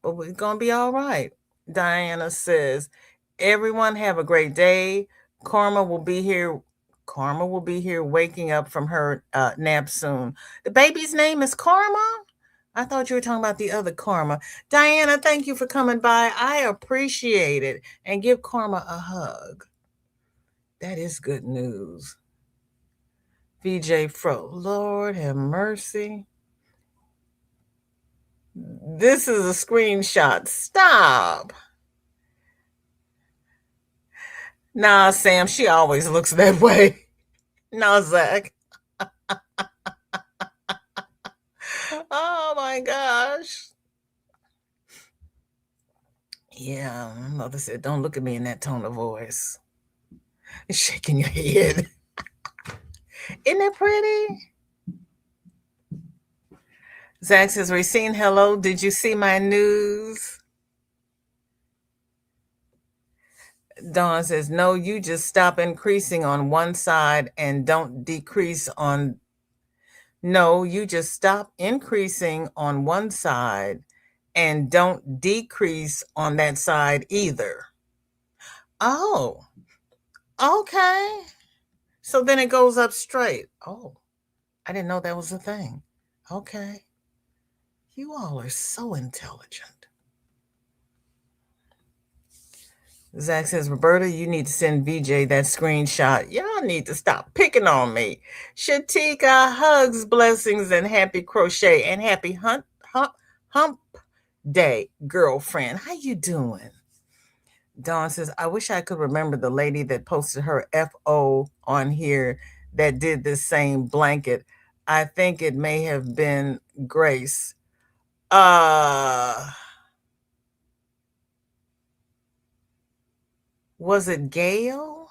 But we're going to be all right. Diana says, everyone have a great day. Karma will be here waking up from her nap soon. The baby's name is Karma? I thought you were talking about the other Karma. Diana, thank you for coming by. I appreciate it. And give Karma a hug. That is good news. VJ Fro, Lord have mercy. This is a screenshot. Stop. Nah, Sam, she always looks that way. Nah, Zach. Oh my gosh. Yeah, mother said, don't look at me in that tone of voice. Shaking your head. Isn't that pretty? Zach says, Racine, hello. Did you see my news? Dawn says, no, you just stop increasing on one side and don't decrease on. No, you just stop increasing on one side And don't decrease on that side either. Oh, okay. So then it goes up straight. Oh, I didn't know that was a thing. Okay. You all are so intelligent. Zach says, Roberta, you need to send VJ that screenshot. Y'all need to stop picking on me. Shatika, hugs, blessings, and happy crochet and happy hump day, girlfriend. How you doing? Dawn says, I wish I could remember the lady that posted her FO on here that did this same blanket. I think it may have been Grace. Was it Gail?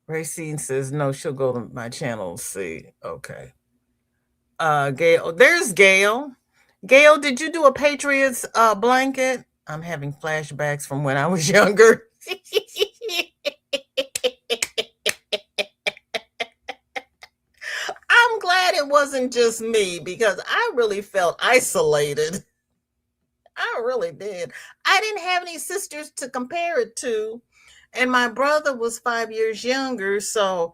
Racine says, no, she'll go to my channel. See. Okay. Gail. There's Gail. Gail, did you do a Patriots blanket? I'm having flashbacks from when I was younger. I'm glad it wasn't just me because I really felt isolated. I really did. I didn't have any sisters to compare it to. And my brother was 5 years younger. So,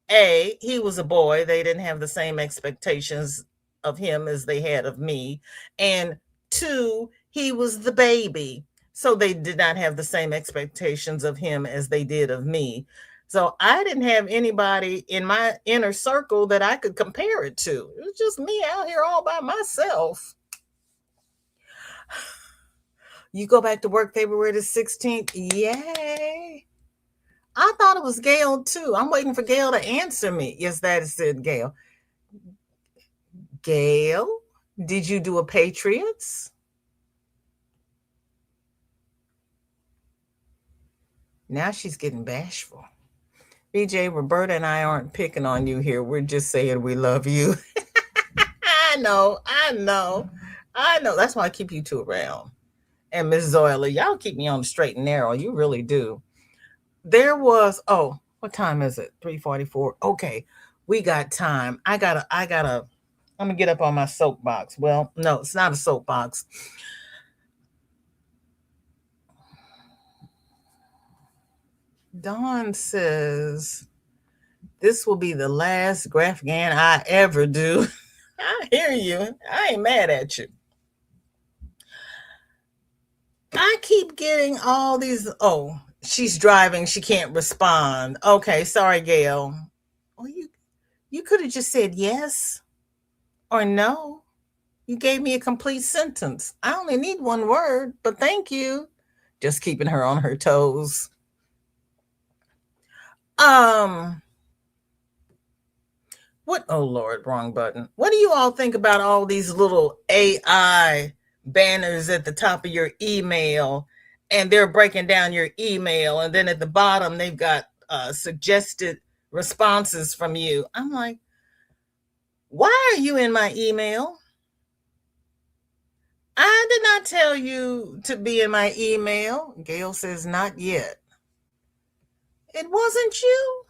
he was a boy. They didn't have the same expectations of him as they had of me. And two, he was the baby. So they did not have the same expectations of him as they did of me. So I didn't have anybody in my inner circle that I could compare it to. It was just me out here all by myself. You go back to work February the 16th. Yay. I thought it was Gail too. I'm waiting for Gail to answer me. Yes, that is it, Gail. Gail, did you do a Patriots? Now she's getting bashful. BJ, Roberta and I aren't picking on you here. We're just saying we love you. I know. That's why I keep you two around. And Miss Zoila, y'all keep me on the straight and narrow. You really do. There was, what time is it? 3:44. Okay. We got time. I'm gonna get up on my soapbox. Well, no, it's not a soapbox. Dawn says, this will be the last Grafgan I ever do. I hear you. I ain't mad at you. I keep getting all these. Oh, she's driving. She can't respond. Okay, sorry, Gail. Well, you could have just said yes or no. You gave me a complete sentence. I only need one word, but thank you. Just keeping her on her toes. What? Oh Lord, wrong button. What do you all think about all these little AI banners at the top of your email, and they're breaking down your email, and then at the bottom they've got suggested responses from you? I'm like, why are you in my email? I did not tell you to be in my email. Gail says, not yet. It wasn't you.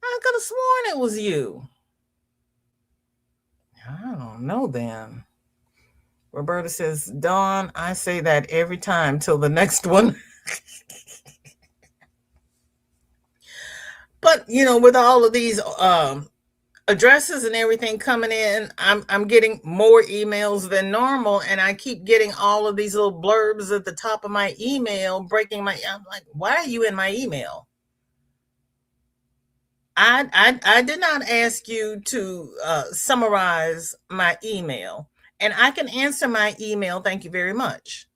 I could have sworn it was you. I don't know then. Roberta says, Dawn, I say that every time till the next one. But, with all of these addresses and everything coming in, I'm getting more emails than normal. And I keep getting all of these little blurbs at the top of my email, I'm like, why are you in my email? I did not ask you to summarize my email. And I can answer my email, thank you very much,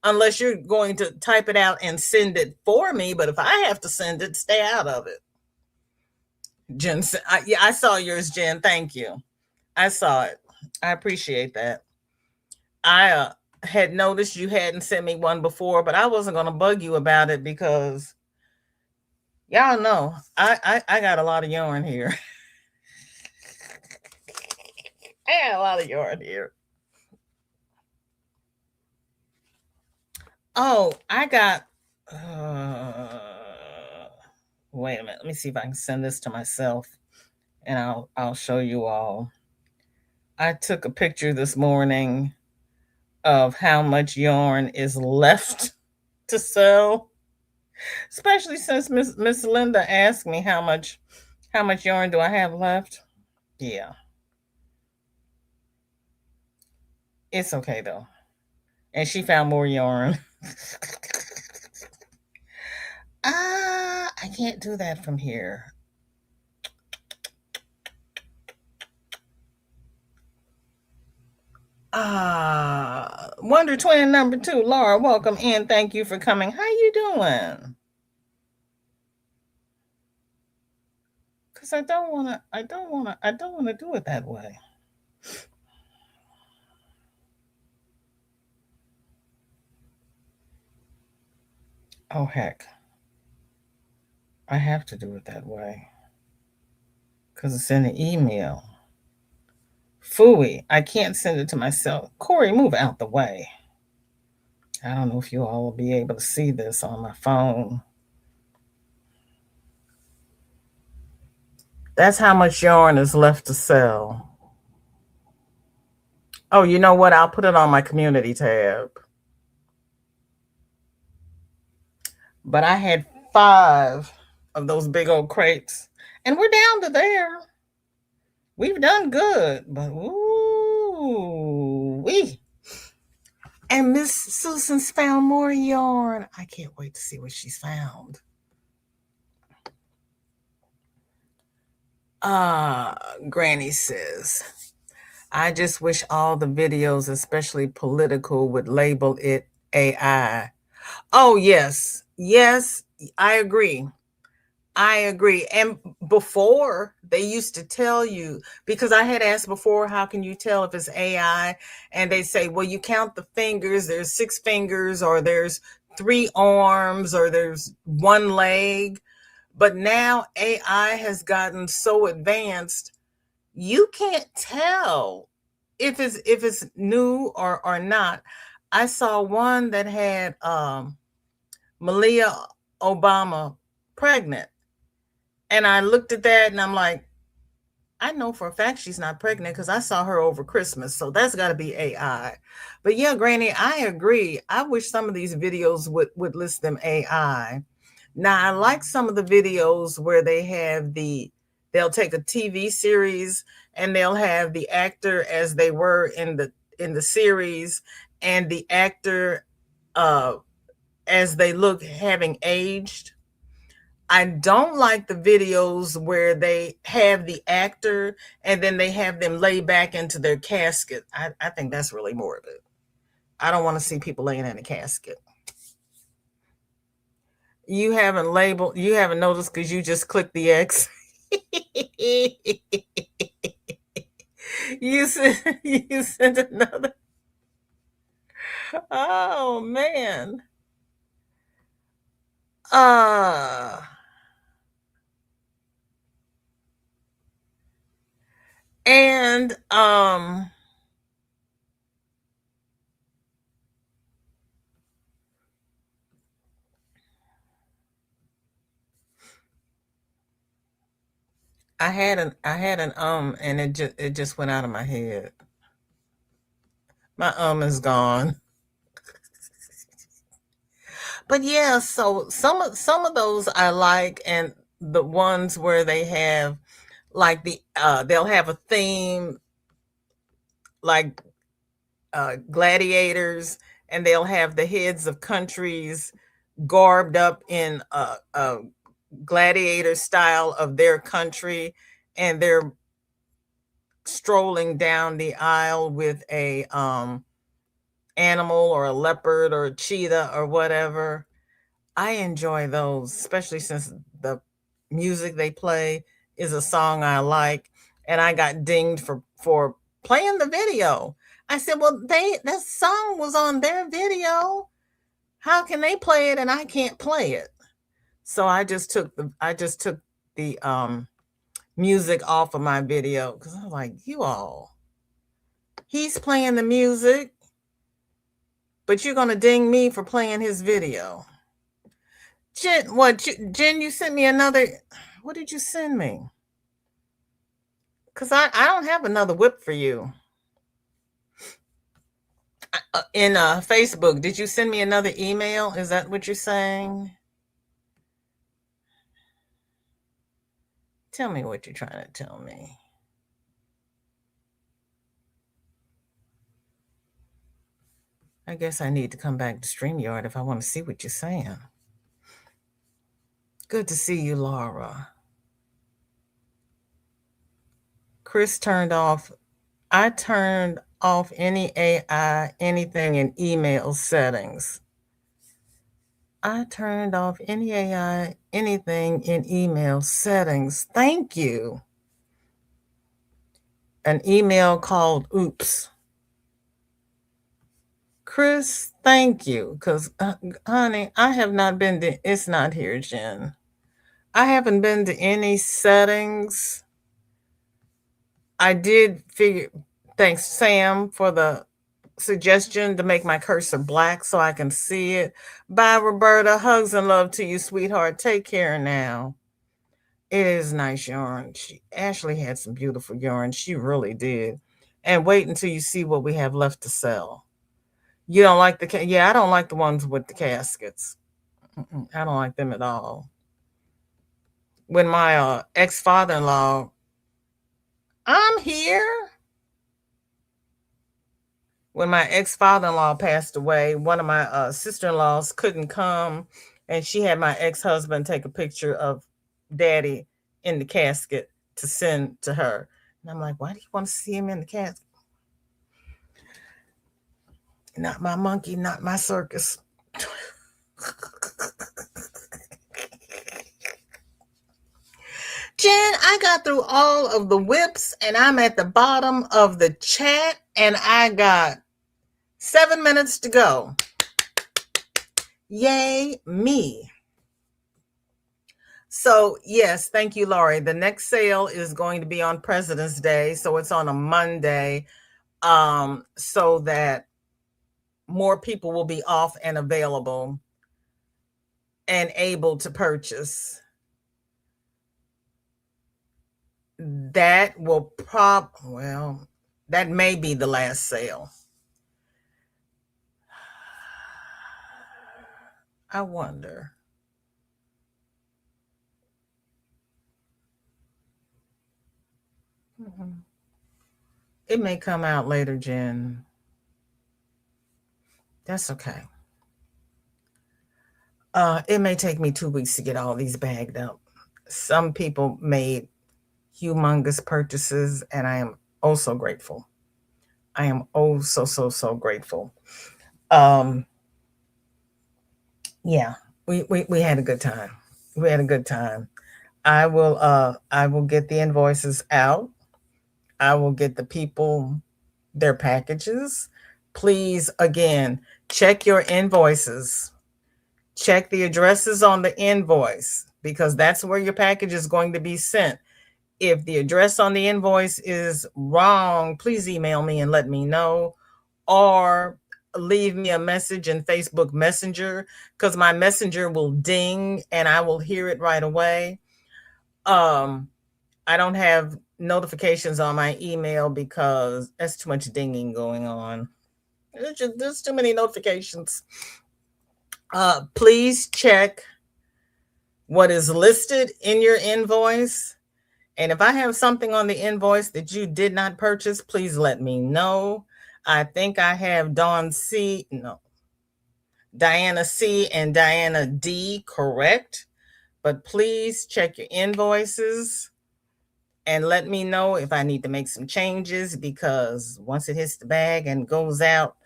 unless you're going to type it out and send it for me. But if I have to send it, stay out of it. Jen, I saw yours, Jen. Thank you. I saw it. I appreciate that. I had noticed you hadn't sent me one before, but I wasn't going to bug you about it because y'all know I got a lot of yarn here. I got a lot of yarn here. Oh, I got. Wait a minute. Let me see if I can send this to myself and I'll show you all. I took a picture this morning of how much yarn is left to sell, especially since Miss Linda asked me how much yarn do I have left. Yeah, it's okay though. And she found more yarn. I can't do that from here. Wonder Twin number 2, Laura, welcome in. Thank you for coming. How you doing? Because I don't wanna do it that way. Oh heck. I have to do it that way. Because it's in the email. Phooey, I can't send it to myself. Corey, move out the way. I don't know if you all will be able to see this on my phone. That's how much yarn is left to sell. Oh, you know what? I'll put it on my community tab. But I had 5 of those big old crates, and we're down to there. We've done good, but ooh, we. And Miss Susan's found more yarn. I can't wait to see what she's found. Granny says, I just wish all the videos, especially political, would label it AI. Oh, yes. Yes, I agree. And before, they used to tell you, because I had asked before, how can you tell if it's AI? And they say, well, you count the fingers, there's 6 fingers, or there's 3 arms, or there's 1 leg. But now AI has gotten so advanced, you can't tell if it's new or not. I saw one that had Malia Obama pregnant, and I looked at that and I'm like, I know for a fact she's not pregnant because I saw her over Christmas, so that's got to be AI. But yeah, Granny, I agree. I wish some of these videos would list them AI. Now, I like some of the videos where they'll take a TV series and they'll have the actor as they were in the series, and the actor as they look having aged. I don't like the videos where they have the actor and then they have them lay back into their casket. I think that's really morbid. I don't want to see people laying in a casket. You haven't noticed because you just clicked the X. you sent another. Oh man. Uh and I had an and it just went out of my head. My is gone. But yeah, so some of those I like, and the ones where they have like they'll have a theme like gladiators, and they'll have the heads of countries garbed up in a gladiator style of their country, and they're strolling down the aisle with a animal or a leopard or a cheetah or whatever. I enjoy those, especially since the music they play is a song I like, and I got dinged for playing the video. I said, "Well, that song was on their video. How can they play it and I can't play it?" So I just took the music off of my video because I was like, "You all, he's playing the music, but you're gonna ding me for playing his video." Jen, you sent me another. What did you send me? Because I don't have another whip for you. In Facebook, did you send me another email? Is that what you're saying? Tell me what you're trying to tell me. I guess I need to come back to StreamYard if I want to see what you're saying. Good to see you, Laura. Chris turned off. I turned off any AI, anything in email settings. I turned off any AI, anything in email settings. Thank you. An email called Oops. Chris, thank you. Because, honey, I have not been to, it's not here, Jen. I haven't been to any settings. I did figure, thanks, Sam, for the suggestion to make my cursor black so I can see it. Bye, Roberta. Hugs and love to you, sweetheart. Take care now. It is nice yarn. Ashley had some beautiful yarn. She really did. And wait until you see what we have left to sell. You don't like yeah, I don't like the ones with the caskets. I don't like them at all. When my ex-father-in-law, I'm here. When my ex-father-in-law passed away, one of my sister-in-laws couldn't come, and she had my ex-husband take a picture of daddy in the casket to send to her. And I'm like, why do you want to see him in the casket? Not my monkey, not my circus. Jen, I got through all of the whips and I'm at the bottom of the chat and I got 7 minutes to go. Yay, me. So, yes, thank you, Laurie. The next sale is going to be on President's Day. So it's on a Monday, so that more people will be off and available and able to purchase. That will that may be the last sale. I wonder. It may come out later, Jen. That's okay. It may take me 2 weeks to get all these bagged up. Some people made humongous purchases, and I am oh so grateful. I am oh so grateful. Yeah, we had a good time. We had a good time. I will get the invoices out. I will get the people their packages. Please, again, check your invoices. Check the addresses on the invoice because that's where your package is going to be sent. If the address on the invoice is wrong, please email me and let me know, or leave me a message in Facebook Messenger because my messenger will ding and I will hear it right away. I don't have notifications on my email because that's too much dinging going on. There's too many notifications. Please check what is listed in your invoice. And if I have something on the invoice that you did not purchase, please let me know. I think I have Diana C and Diana D correct. But please check your invoices and let me know if I need to make some changes because once it hits the bag and goes out,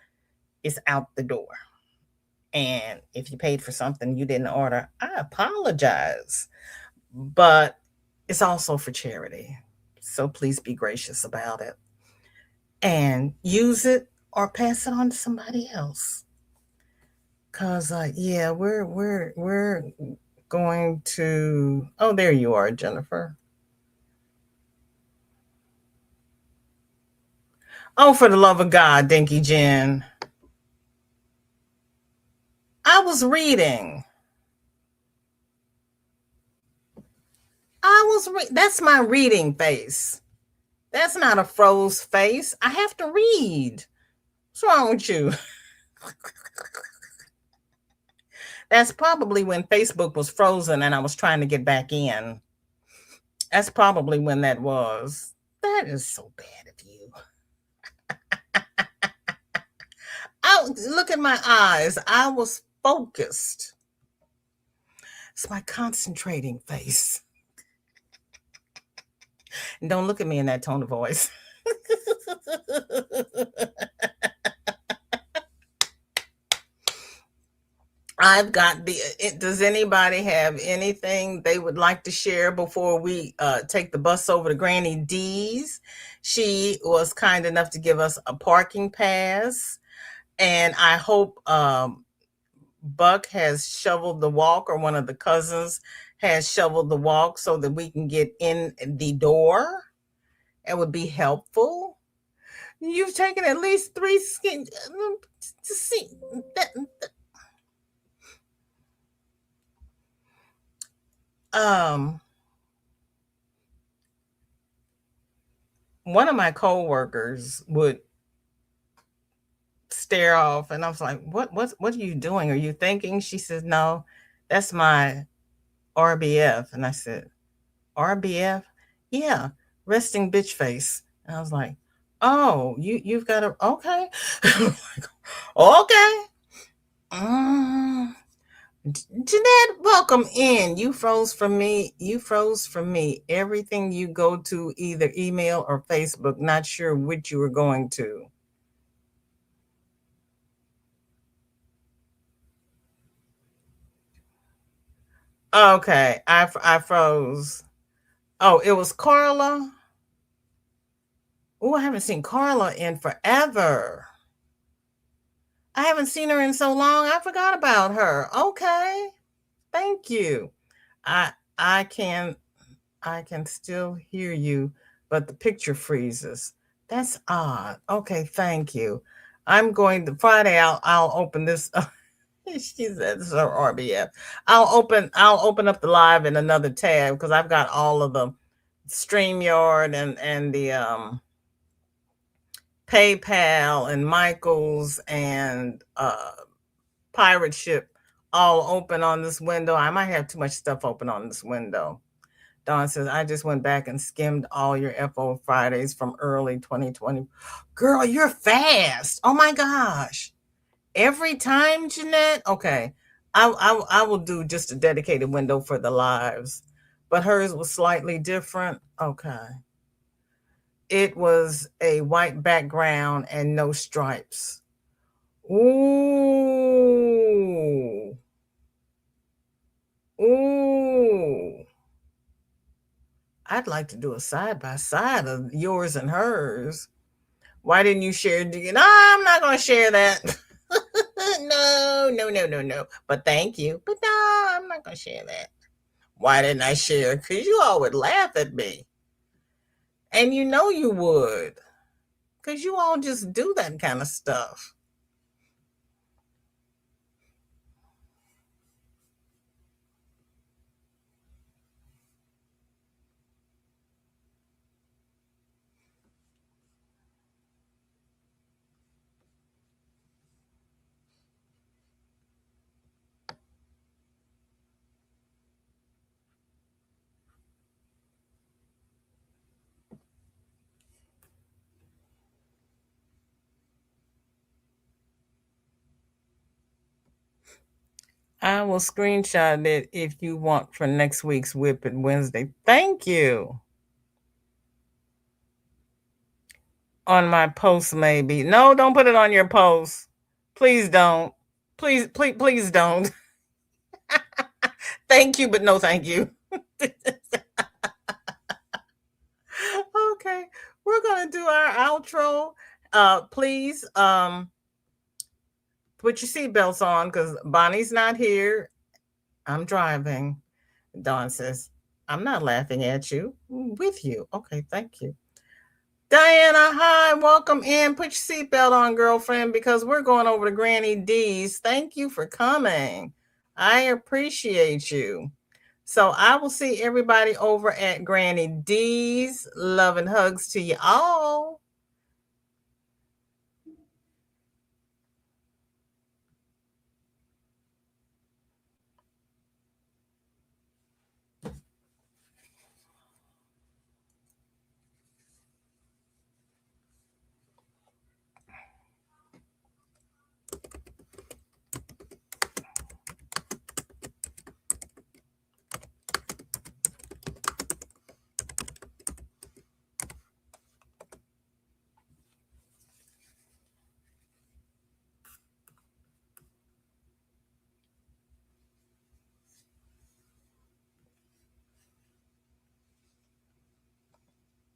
it's out the door. And if you paid for something you didn't order, I apologize. But it's also for charity. So please be gracious about it. And use it or pass it on to somebody else. Cause yeah, we're going to oh, there you are, Jennifer. Oh, for the love of God, Dinky Jen. I was reading. That's my reading face. That's not a froze face. I have to read. What's wrong with you? That's probably when Facebook was frozen and I was trying to get back in. That's probably when that was. That is so bad of you. Look at my eyes. I was focused. It's my concentrating face. And don't look at me in that tone of voice. I've got the. Does anybody have anything they would like to share before we take the bus over to Granny D's? She was kind enough to give us a parking pass, and I hope Buck has shoveled the walk, or one of the cousins has shoveled the walk, so that we can get in the door. It would be helpful. You've taken at least 3 skin to see that. Um, one of my coworkers would stare off, and I was like, what are you doing? Are you thinking? She says, no, that's my RBF. And I said, RBF? Yeah, resting bitch face. And I was like, oh, you've got a okay. Okay. Jeanette, welcome in. You froze for me. You froze for me. Everything you go to, either email or Facebook, not sure which you were going to. Okay, I froze. Oh, it was Carla. Oh, I haven't seen Carla in forever. I haven't seen her in so long. I forgot about her. Okay, thank you. I I can I can still hear you, but the picture freezes. That's odd. Okay, thank you. I'm going to Friday. I'll open this. She said this is her RBF. I'll open up the live in another tab because I've got all of the StreamYard and the PayPal and Michaels and Pirate Ship all open on this window. I might have too much stuff open on this window. Dawn says, I just went back and skimmed all your FO Fridays from early 2020. Girl, you're fast. Oh my gosh. Every time, Jeanette? Okay. I will do just a dedicated window for the lives. But hers was slightly different. Okay. It was a white background and no stripes. Ooh. Ooh. I'd like to do a side by side of yours and hers. Why didn't you share? No, I'm not going to share that. No, no, no, no, no. But thank you. But no, I'm not going to share that. Why didn't I share? Because you all would laugh at me. And you know you would. Because you all just do that kind of stuff. I will screenshot it if you want for next week's WIP It Wednesday. Thank you. On my post, maybe. No, don't put it on your post. Please don't. Please don't. Thank you, but no thank you. Okay, we're gonna do our outro. Please put your seatbelts on because Bonnie's not here. I'm driving. Dawn says, I'm not laughing at you. With you. Okay, thank you. Diana, hi, welcome in. Put your seatbelt on, girlfriend, because we're going over to Granny D's. Thank you for coming. I appreciate you. So I will see everybody over at Granny D's. Love and hugs to you all.